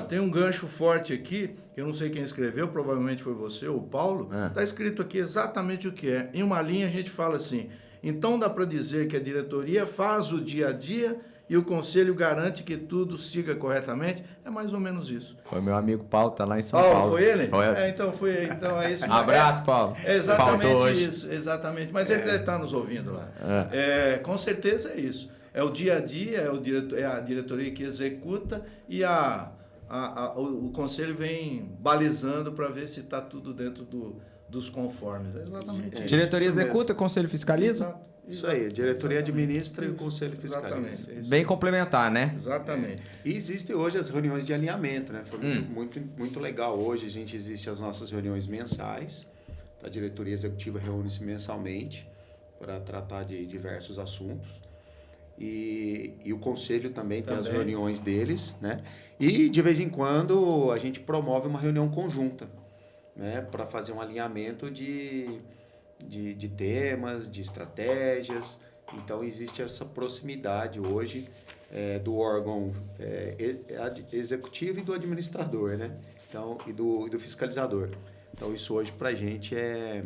Tem um gancho forte aqui, que eu não sei quem escreveu, provavelmente foi você ou o Paulo. Está escrito aqui exatamente o que é. Em uma linha a gente fala assim: então dá para dizer que a diretoria faz o dia a dia e o conselho garante que tudo siga corretamente? É mais ou menos isso. Foi meu amigo Paulo, tá lá em São Paulo. Foi ele? Foi. Então é isso. Abraço, Paulo. É exatamente isso, exatamente. Mas ele deve estar nos ouvindo lá. Com certeza é isso. É o dia a dia, é a diretoria que executa e o conselho vem balizando para ver se está tudo dentro dos conformes. É exatamente isso. Diretoria executa, conselho fiscaliza? Exato. Isso aí, a diretoria administra e o conselho fiscaliza. Exatamente. É isso. Bem complementar, né? Exatamente. E existem hoje as reuniões de alinhamento, né? Foi muito, muito legal. Hoje existem as nossas reuniões mensais. A diretoria executiva reúne-se mensalmente para tratar de diversos assuntos. E o conselho também tem as reuniões deles, né? E de vez em quando a gente promove uma reunião conjunta, né? Para fazer um alinhamento de temas, de estratégias. Então existe essa proximidade hoje do órgão executivo e do administrador, né? Então, e do fiscalizador. Então isso hoje para a gente é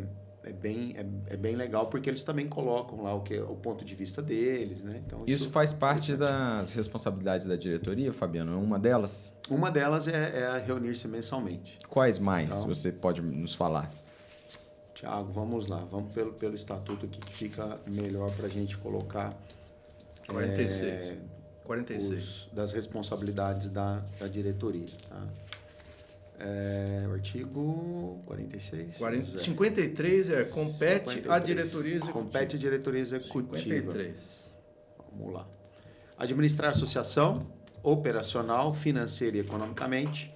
bem legal, porque eles também colocam lá o ponto de vista deles, né? Então, isso faz parte das responsabilidades da diretoria, Fabiano? Uma delas? Uma delas é reunir-se mensalmente. Quais mais então, você pode nos falar? Tiago, vamos lá. Vamos pelo estatuto aqui, que fica melhor para a gente colocar 46. Das responsabilidades da diretoria, tá? O artigo 46. 53 compete 53. à diretoria executiva. Compete à diretoria executiva. 53. Vamos lá. Administrar a associação, operacional, financeira e economicamente.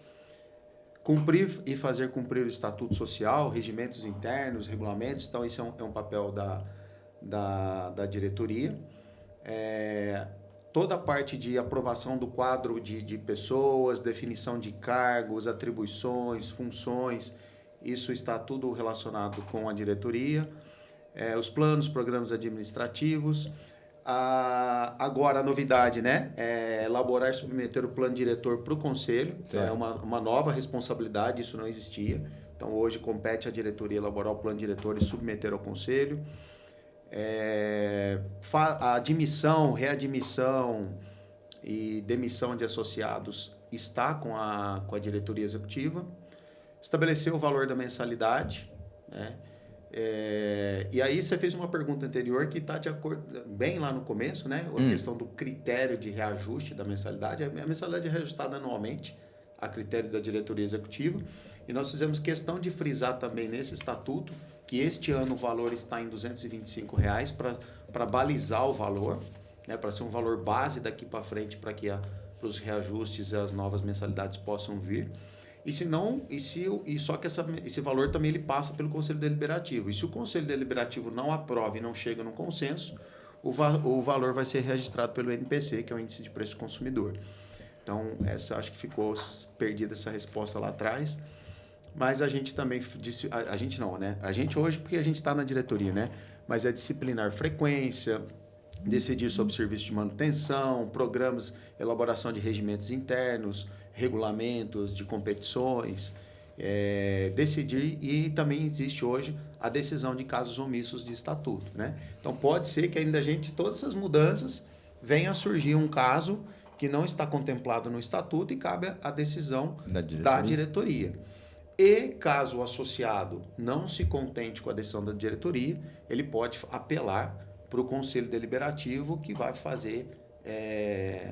Cumprir e fazer cumprir o estatuto social, regimentos internos, regulamentos. Então, esse é um papel da diretoria. Toda a parte de aprovação do quadro de pessoas, definição de cargos, atribuições, funções, isso está tudo relacionado com a diretoria. Os planos, programas administrativos. Agora, a novidade, né? Elaborar e submeter o plano diretor para o conselho. Então, é uma nova responsabilidade, isso não existia. Então, hoje compete à diretoria elaborar o plano diretor e submeter ao conselho. A admissão, readmissão e demissão de associados está com a diretoria executiva. Estabelecer o valor da mensalidade, né? E aí você fez uma pergunta anterior que está de acordo, bem lá no começo, né? A questão do critério de reajuste da mensalidade. A mensalidade é reajustada anualmente a critério da diretoria executiva. E nós fizemos questão de frisar também nesse estatuto que este ano o valor está em R$ 225 para balizar o valor, né? Para ser um valor base daqui para frente, para que os reajustes e as novas mensalidades possam vir. Só que esse valor também ele passa pelo Conselho Deliberativo. E se o Conselho Deliberativo não aprova e não chega num consenso, o valor vai ser registrado pelo INPC, que é o Índice de Preço Consumidor. Então, acho que ficou perdida essa resposta lá atrás. Mas a gente também disse, a gente não, né? A gente hoje, porque a gente está na diretoria, né? Mas é disciplinar frequência, decidir sobre serviços de manutenção, programas, elaboração de regimentos internos, regulamentos de competições, decidir, e também existe hoje a decisão de casos omissos de estatuto, né? Então pode ser que ainda todas essas mudanças venha a surgir um caso que não está contemplado no estatuto e cabe a decisão da diretoria. E caso o associado não se contente com a decisão da diretoria, ele pode apelar para o Conselho Deliberativo, que vai fazer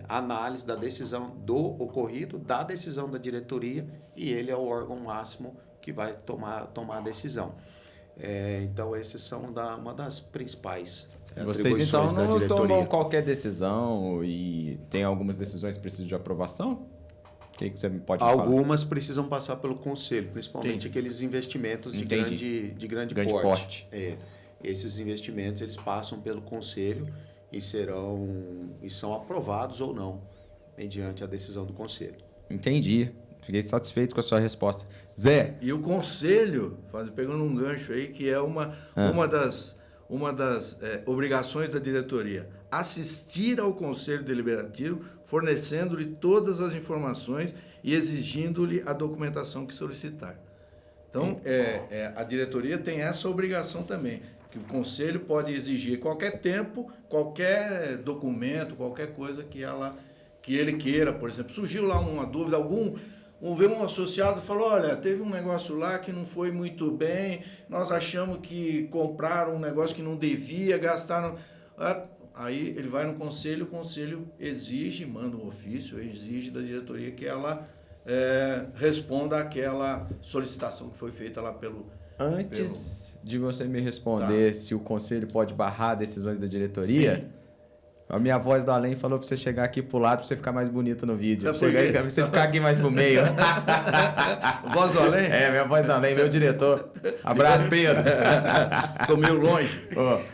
análise da decisão do ocorrido, da decisão da diretoria, e ele é o órgão máximo que vai tomar a decisão. Então, esses são uma das principais Vocês, então, da não diretoria. tomam qualquer decisão e tem algumas decisões que precisam de aprovação? O que você pode falar? Algumas precisam passar pelo Conselho, principalmente aqueles investimentos de grande porte. Esses investimentos eles passam pelo Conselho e são aprovados ou não, mediante a decisão do Conselho. Entendi. Fiquei satisfeito com a sua resposta. Zé? E o Conselho, pegando um gancho aí, que é uma das obrigações da diretoria, assistir ao Conselho Deliberativo, fornecendo-lhe todas as informações e exigindo-lhe a documentação que solicitar. Então, a diretoria tem essa obrigação também, que o Conselho pode exigir qualquer tempo, qualquer documento, qualquer coisa que ele queira. Por exemplo, surgiu lá uma dúvida, um associado falou, olha, teve um negócio lá que não foi muito bem, nós achamos que compraram um negócio que não devia, gastaram... Aí ele vai no Conselho, o Conselho exige, manda um ofício, exige da diretoria que ela responda àquela solicitação que foi feita lá pelo... Antes de você me responder se o Conselho pode barrar decisões da diretoria... Sim. A minha voz do além falou pra você chegar aqui pro lado pra você ficar mais bonito no vídeo. Pra você ficar aqui mais pro meio. Voz do além? Minha voz do além, meu diretor. Abraço, Pedro. Tô meio longe.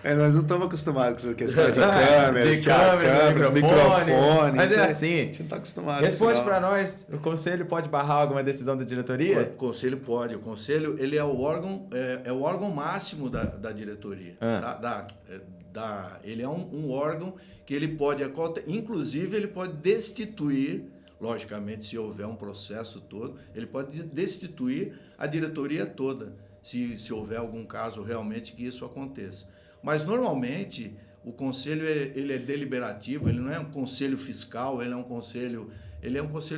Nós não estamos acostumados com essa questão de câmeras, microfone. Mas é assim. A gente não tá acostumado. Responde pra nós. O Conselho pode barrar alguma decisão da diretoria? O Conselho pode. O Conselho ele é o órgão máximo da diretoria. Ele é um órgão que ele pode, inclusive ele pode destituir, logicamente se houver um processo todo, ele pode destituir a diretoria toda, se houver algum caso realmente que isso aconteça. Mas normalmente o conselho ele é deliberativo, ele não é um conselho fiscal, ele é um conselho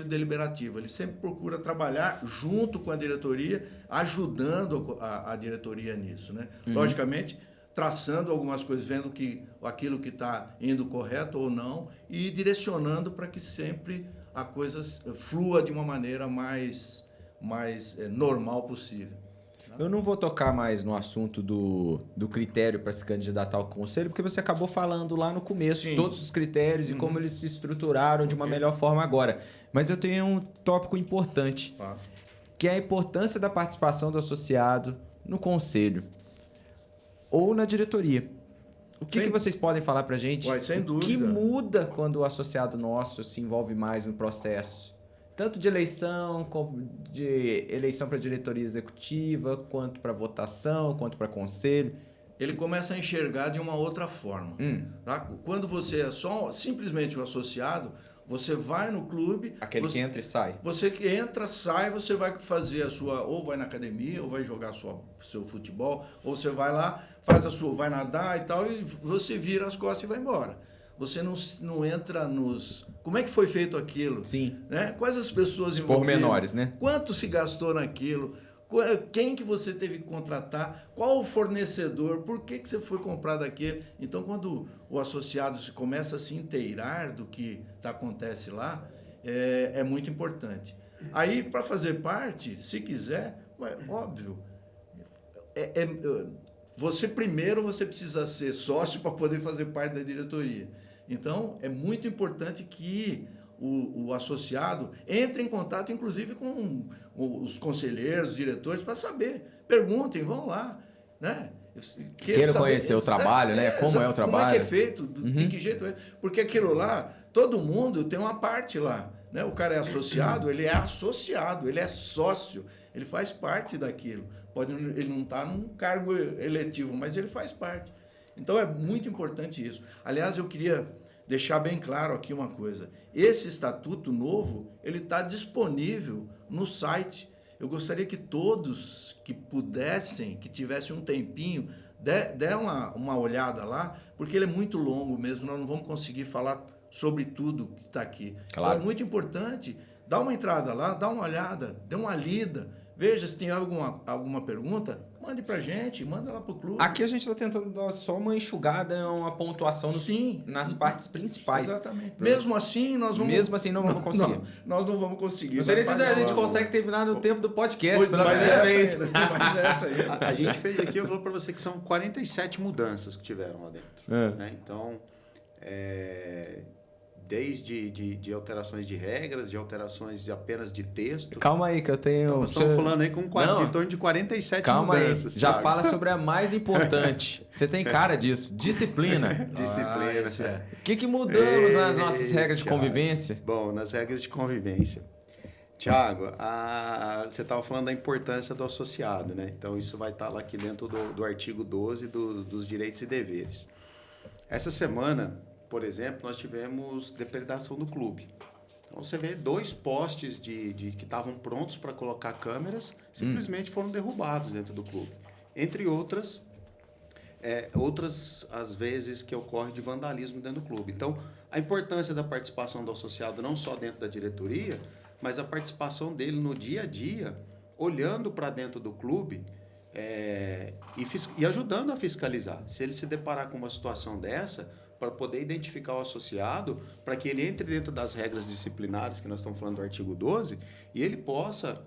deliberativo, ele sempre procura trabalhar junto com a diretoria, ajudando a diretoria nisso, né? Uhum. Logicamente, traçando algumas coisas, vendo aquilo que está indo correto ou não e direcionando para que sempre a coisa flua de uma maneira mais normal possível. Eu não vou tocar mais no assunto do critério para se candidatar ao conselho, porque você acabou falando lá no começo, Sim. todos os critérios e como eles se estruturaram de uma melhor forma agora. Mas eu tenho um tópico importante, que é a importância da participação do associado no conselho ou na diretoria. O que vocês podem falar para a gente? Sem dúvida. O que muda quando o associado nosso se envolve mais no processo? Tanto de eleição, como de eleição para diretoria executiva, quanto para votação, quanto para conselho. Ele começa a enxergar de uma outra forma. Tá? Quando você é simplesmente o associado, você vai no clube... Aquele que entra e sai. Você que entra, sai, você vai fazer ou vai na academia, ou vai jogar seu futebol, ou você vai lá, vai nadar e tal, e você vira as costas e vai embora. Você não entra nos... Como é que foi feito aquilo? Sim. Né? Quais as pessoas envolvidas? Pormenores, né? Quanto se gastou naquilo? Quem que você teve que contratar? Qual o fornecedor? Por que você foi comprar daquele? Então, quando o associado começa a se inteirar do que acontece lá, é muito importante. Aí, para fazer parte, se quiser, óbvio, você precisa ser sócio para poder fazer parte da diretoria. Então, é muito importante que o associado entre em contato, inclusive, com os conselheiros, os diretores, para saber. Perguntem, vão lá, né? Quero conhecer o trabalho, né? Como é o trabalho. Como é que é feito, de que jeito é. Porque aquilo lá, todo mundo tem uma parte lá. Né? O cara é associado, ele é sócio, ele faz parte daquilo. Ele não está num cargo eletivo, mas ele faz parte. Então é muito importante isso. Aliás, eu queria deixar bem claro aqui uma coisa. Esse estatuto novo, ele está disponível no site. Eu gostaria que todos que pudessem, que tivessem um tempinho, der uma olhada lá, porque ele é muito longo mesmo, nós não vamos conseguir falar sobre tudo que está aqui. Claro. Então é muito importante, dá uma entrada lá, dá uma olhada, dê uma lida, veja se tem alguma pergunta, mande pra gente, manda lá pro clube. Aqui a gente está tentando dar só uma enxugada, uma pontuação nas partes principais. Exatamente. Mesmo assim, nós não vamos conseguir. Nós não vamos conseguir. Não sei nem se a gente consegue terminar no tempo do podcast pela primeira vez. Mas essa aí. A gente fez aqui, eu falo para você que são 47 mudanças que tiveram lá dentro. Né? Então, desde de alterações de regras, de alterações apenas de texto. Calma aí, que eu tenho... Então, nós estamos falando aí com em torno de 47 Calma mudanças. Aí. Já fala sobre a mais importante. Você tem cara disso. Disciplina. Disciplina. O que mudamos nas nossas regras de convivência? Bom, nas regras de convivência. Tiago, você estava falando da importância do associado, né? Então, isso vai estar lá aqui dentro do artigo 12 dos direitos e deveres. Essa semana, por exemplo, nós tivemos depredação do clube. Então, você vê 2 postes que estavam prontos para colocar câmeras, simplesmente foram derrubados dentro do clube. Entre outras, às vezes, que ocorre de vandalismo dentro do clube. Então, a importância da participação do associado, não só dentro da diretoria, mas a participação dele no dia a dia, olhando para dentro do clube e ajudando a fiscalizar. Se ele se deparar com uma situação dessa, para poder identificar o associado, para que ele entre dentro das regras disciplinares, que nós estamos falando do artigo 12, e ele possa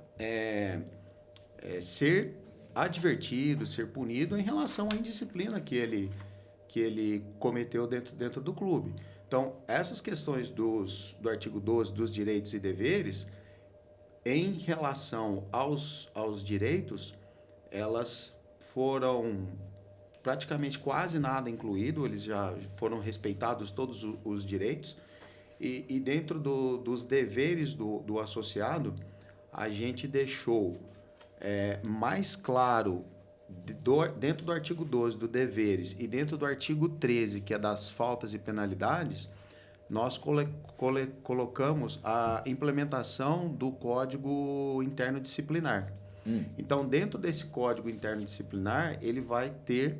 ser advertido, ser punido em relação à indisciplina que ele cometeu dentro do clube. Então, essas questões do artigo 12, dos direitos e deveres, em relação aos direitos, elas foram praticamente quase nada incluído, eles já foram respeitados todos os direitos, e dentro dos deveres do associado, a gente deixou mais claro, dentro do artigo 12 do deveres e dentro do artigo 13, que é das faltas e penalidades, nós colocamos a implementação do Código Interno Disciplinar. Então, dentro desse Código Interno Disciplinar, ele vai ter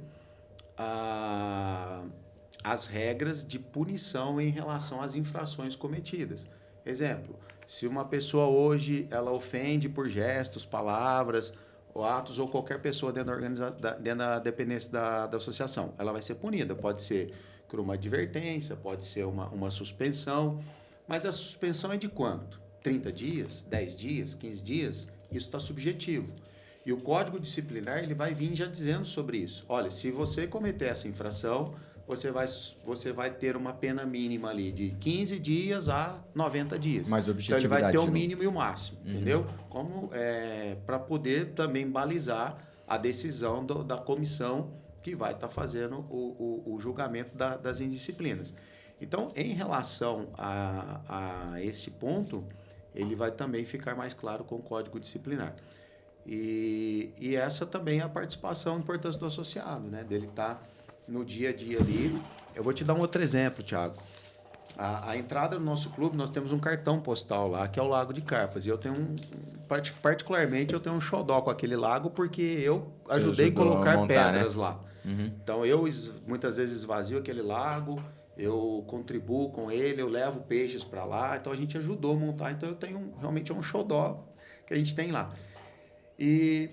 as regras de punição em relação às infrações cometidas. Exemplo, se uma pessoa hoje ela ofende por gestos, palavras, ou atos, ou qualquer pessoa dentro da dependência da associação, ela vai ser punida. Pode ser por uma advertência, pode ser uma suspensão, mas a suspensão é de quanto? 30 dias, 10 dias, 15 dias? Isso está subjetivo. E o Código Disciplinar ele vai vir já dizendo sobre isso. Olha, se você cometer essa infração, você vai ter uma pena mínima ali de 15 dias a 90 dias. Mais objetividade. Então, ele vai ter o mínimo e o máximo, entendeu? Como para poder também balizar a decisão da comissão que vai estar fazendo o julgamento das indisciplinas. Então, em relação a esse ponto, ele vai também ficar mais claro com o Código Disciplinar. E essa também é a participação, a importância do associado, né? Dele estar no dia a dia ali. Eu vou te dar um outro exemplo, Thiago. A entrada do nosso clube, nós temos um cartão postal lá, que é o Lago de Carpas. E eu tenho particularmente, eu tenho um xodó com aquele lago, porque eu ajudei a colocar pedras, né? Lá. Então, eu muitas vezes esvazio aquele lago, eu contribuo com ele, eu levo peixes para lá. Então, a gente ajudou a montar. Então, eu tenho realmente um xodó que a gente tem lá. E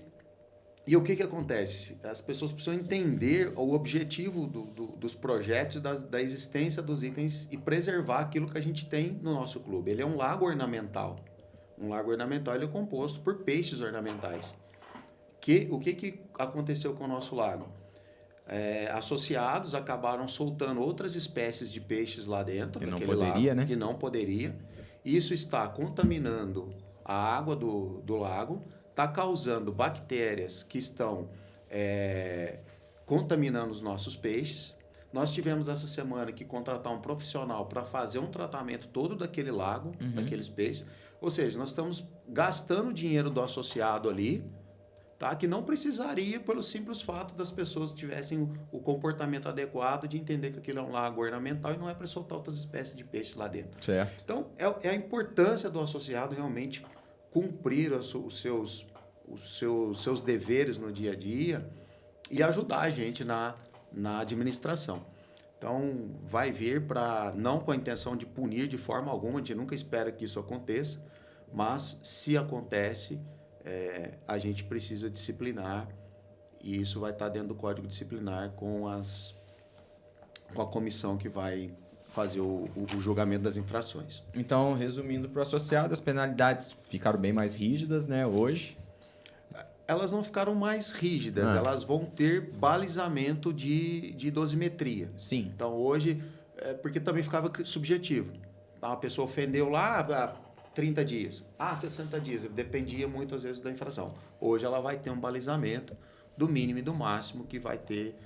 o que acontece? As pessoas precisam entender o objetivo dos projetos, da existência dos itens e preservar aquilo que a gente tem no nosso clube. Ele é um lago ornamental. Um lago ornamental ele é composto por peixes ornamentais. O que aconteceu com o nosso lago? Associados acabaram soltando outras espécies de peixes lá dentro. Que não poderia, né? Que não poderia. Isso está contaminando a água do lago, está causando bactérias que estão contaminando os nossos peixes. Nós tivemos essa semana que contratar um profissional para fazer um tratamento todo daquele lago, daqueles peixes. Ou seja, nós estamos gastando dinheiro do associado ali, tá? Que não precisaria pelo simples fato das pessoas tivessem o comportamento adequado de entender que aquilo é um lago ornamental e não é para soltar outras espécies de peixes lá dentro. Certo. Então, é a importância do associado realmente cumprir os seus deveres no dia a dia e ajudar a gente na administração. Então, vai vir não com a intenção de punir de forma alguma, a gente nunca espera que isso aconteça, mas se acontece, a gente precisa disciplinar e isso vai estar dentro do Código Disciplinar com a comissão que vai fazer o julgamento das infrações. Então, resumindo para o associado, as penalidades ficaram bem mais rígidas, né, hoje? Elas não ficaram mais rígidas, elas vão ter balizamento de dosimetria. Sim. Então, hoje, porque também ficava subjetivo. A pessoa ofendeu lá 30 dias, 60 dias, dependia muito, às vezes, da infração. Hoje, ela vai ter um balizamento do mínimo e do máximo que vai ter...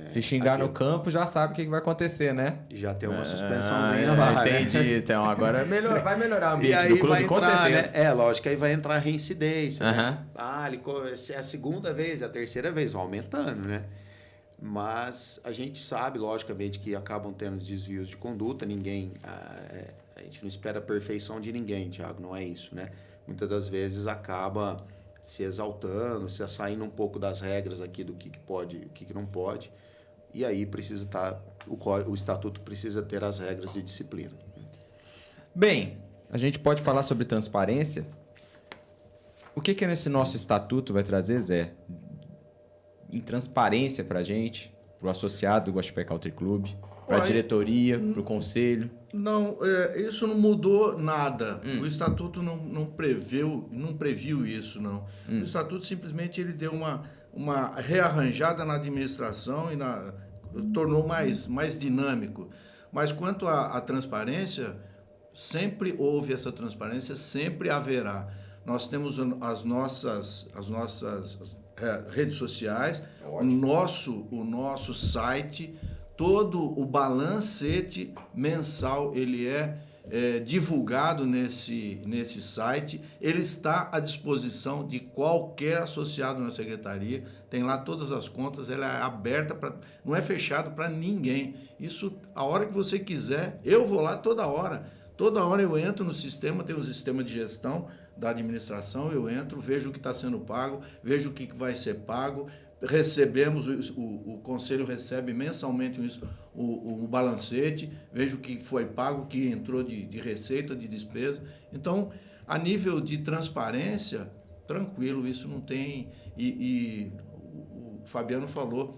Se xingar no campo, já sabe o que vai acontecer, né? Já tem uma suspensãozinha lá. Entendi. Né? Então, agora vai melhorar o ambiente do clube, com certeza. Né? Lógico que aí vai entrar a reincidência. Uhum. Né? É a segunda vez, é a terceira vez, vai aumentando, né? Mas a gente sabe, logicamente, que acabam tendo desvios de conduta. A gente não espera a perfeição de ninguém, Thiago, não é isso, né? Muitas das vezes acaba se exaltando, se saindo um pouco das regras aqui do que pode e o que não pode. E aí precisa o estatuto precisa ter as regras de disciplina. Bem, a gente pode falar sobre transparência. O que nesse nosso estatuto vai trazer, Zé? Em transparência para a gente, para o associado do Guaxupé Country Club, para a diretoria, para o conselho? Não, isso não mudou nada. O estatuto não previu isso, não. O estatuto simplesmente ele deu uma rearranjada na administração e tornou mais dinâmico. Mas quanto à transparência, sempre houve essa transparência, sempre haverá. Nós temos as nossas redes sociais, o nosso site. Todo o balancete mensal ele é divulgado nesse site. Ele está à disposição de qualquer associado na secretaria. Tem lá todas as contas, ela é aberta, não é fechado para ninguém. Isso, a hora que você quiser, eu vou lá toda hora. Toda hora eu entro no sistema, tem um sistema de gestão da administração, eu entro, vejo o que está sendo pago, vejo o que vai ser pago. Recebemos, o conselho recebe mensalmente o balancete, vejo o que foi pago, o que entrou de receita, de despesa. Então, a nível de transparência, tranquilo, isso não tem... E o Fabiano falou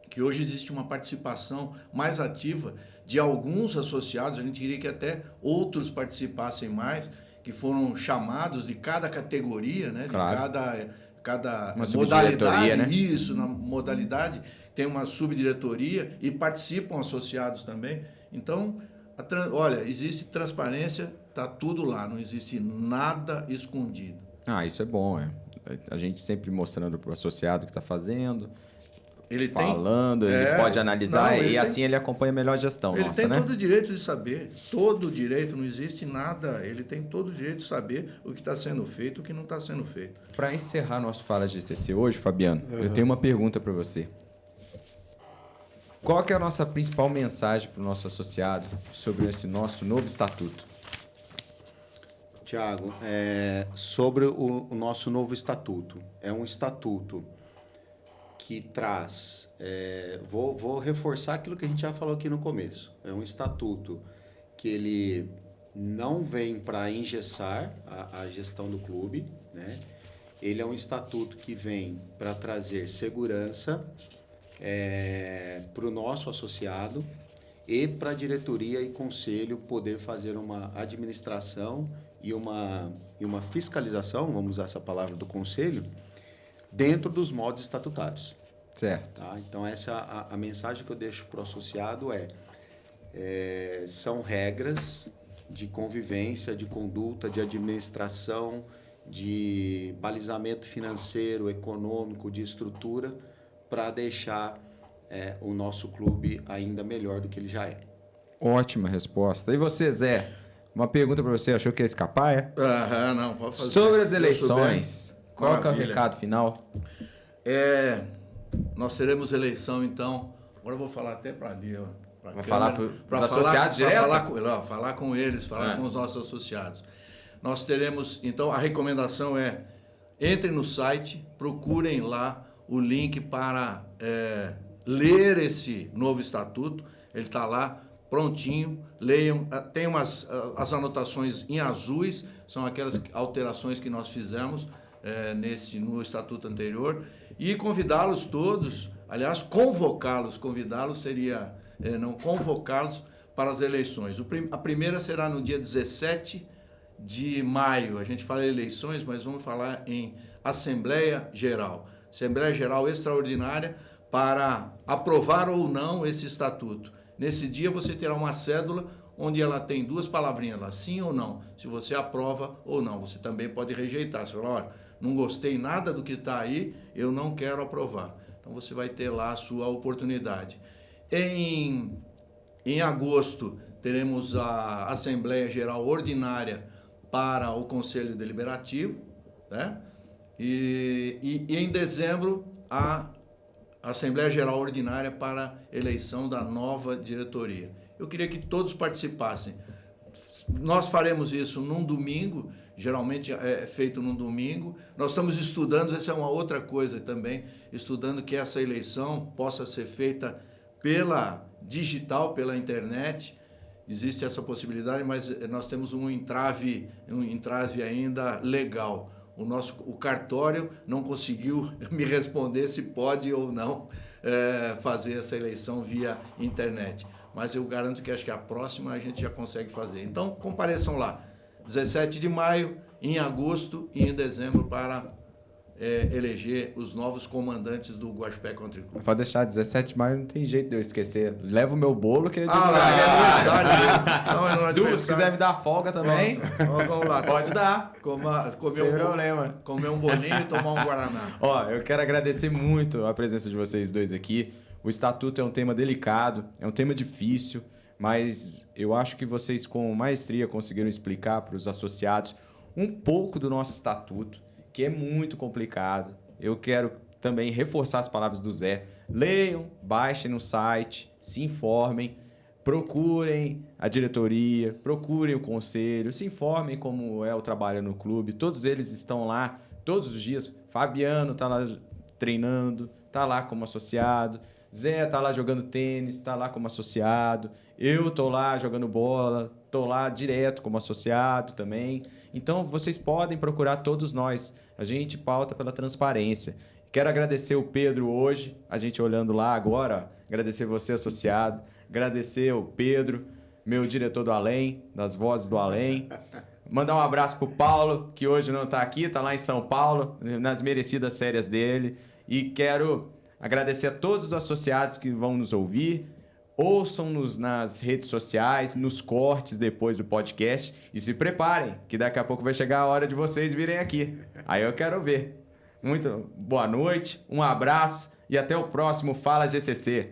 que hoje existe uma participação mais ativa de alguns associados, a gente queria que até outros participassem mais, que foram chamados de cada categoria, né, claro. de cada modalidade, né? Isso, na modalidade, tem uma subdiretoria e participam associados também. Então, olha, existe transparência, está tudo lá, não existe nada escondido. Isso é bom, A gente sempre mostrando para o associado o que está fazendo, ele pode analisar assim ele acompanha melhor a gestão. Ele tem né? todo o direito de saber, todo o direito, não existe nada, ele tem todo o direito de saber o que está sendo feito, o que não está sendo feito. Para encerrar nosso Fala GCC hoje, Fabiano, eu tenho uma pergunta para você. Qual que é a nossa principal mensagem para o nosso associado sobre esse nosso novo estatuto? Tiago, sobre o nosso novo estatuto. É um estatuto que traz... vou reforçar aquilo que a gente já falou aqui no começo. É um estatuto que ele não vem para engessar a gestão do clube, né? Ele é um estatuto que vem para trazer segurança para o nosso associado e para a diretoria e conselho poder fazer uma administração e uma fiscalização, vamos usar essa palavra do conselho, dentro dos modos estatutários. Certo. Tá? Então, essa a mensagem que eu deixo para o associado são regras de convivência, de conduta, de administração, de balizamento financeiro, econômico, de estrutura, para deixar o nosso clube ainda melhor do que ele já é. Ótima resposta. E você, Zé? Uma pergunta para você. Achou que ia escapar, Não, pode fazer. Sobre as eleições, Qual que é o recado final? Nós teremos eleição, então. Agora eu vou falar até para ali, ó. Vai falar para os associados direto? Falar com eles, falar com os nossos associados. Nós teremos, então, a recomendação é: entrem no site, procurem lá o link para ler esse novo estatuto. Ele está lá, prontinho, leiam. Tem as anotações em azuis, são aquelas alterações que nós fizemos no estatuto anterior. E convidá-los todos, aliás, convocá-los seria não convocá-los para as eleições. A primeira será no dia 17 de maio. A gente fala em eleições, mas vamos falar em Assembleia Geral. Assembleia Geral Extraordinária para aprovar ou não esse estatuto. Nesse dia você terá uma cédula onde ela tem 2 palavrinhas lá, sim ou não. Se você aprova ou não. Você também pode rejeitar. Você fala, olha, não gostei nada do que está aí, eu não quero aprovar. Então você vai ter lá a sua oportunidade. Em agosto teremos a Assembleia Geral Ordinária para o Conselho Deliberativo, né? E em dezembro a Assembleia Geral Ordinária para eleição da nova diretoria. Eu queria que todos participassem. Nós faremos isso num domingo, geralmente é feito num domingo. Nós estamos estudando, essa é uma outra coisa também, estudando que essa eleição possa ser feita pela digital, pela internet. Existe essa possibilidade, mas nós temos um entrave ainda legal. O cartório não conseguiu me responder se pode ou não fazer essa eleição via internet. Mas eu garanto que acho que a próxima a gente já consegue fazer. Então, compareçam lá, 17 de maio, em agosto e em dezembro, para eleger os novos comandantes do Guaxupé Country Club. Pode deixar, 17 de maio não tem jeito de eu esquecer. Leva o meu bolo que é de aniversário dele. Se quiser me dar folga também, nós vamos lá. Pode dar. Sem problema. Comer um bolinho e tomar um guaraná. Ó, eu quero agradecer muito a presença de vocês dois aqui. O estatuto é um tema delicado, é um tema difícil, mas eu acho que vocês com maestria conseguiram explicar para os associados um pouco do nosso estatuto, que é muito complicado. Eu quero também reforçar as palavras do Zé. Leiam, baixem no site, se informem, procurem a diretoria, procurem o conselho, se informem como é o trabalho no clube. Todos eles estão lá todos os dias. Fabiano está lá treinando, está lá como associado. Zé está lá jogando tênis, está lá como associado. Eu estou lá jogando bola, estou lá direto como associado também. Então, vocês podem procurar todos nós. A gente pauta pela transparência. Quero agradecer o Pedro hoje, a gente olhando lá agora, ó, agradecer você, associado, agradecer o Pedro, meu diretor do Além, das Vozes do Além. Mandar um abraço pro Paulo, que hoje não está aqui, está lá em São Paulo, nas merecidas férias dele. E quero agradecer a todos os associados que vão nos ouvir. Ouçam-nos nas redes sociais, nos cortes depois do podcast e se preparem, que daqui a pouco vai chegar a hora de vocês virem aqui. Aí eu quero ver. Muito boa noite, um abraço e até o próximo Fala GCC.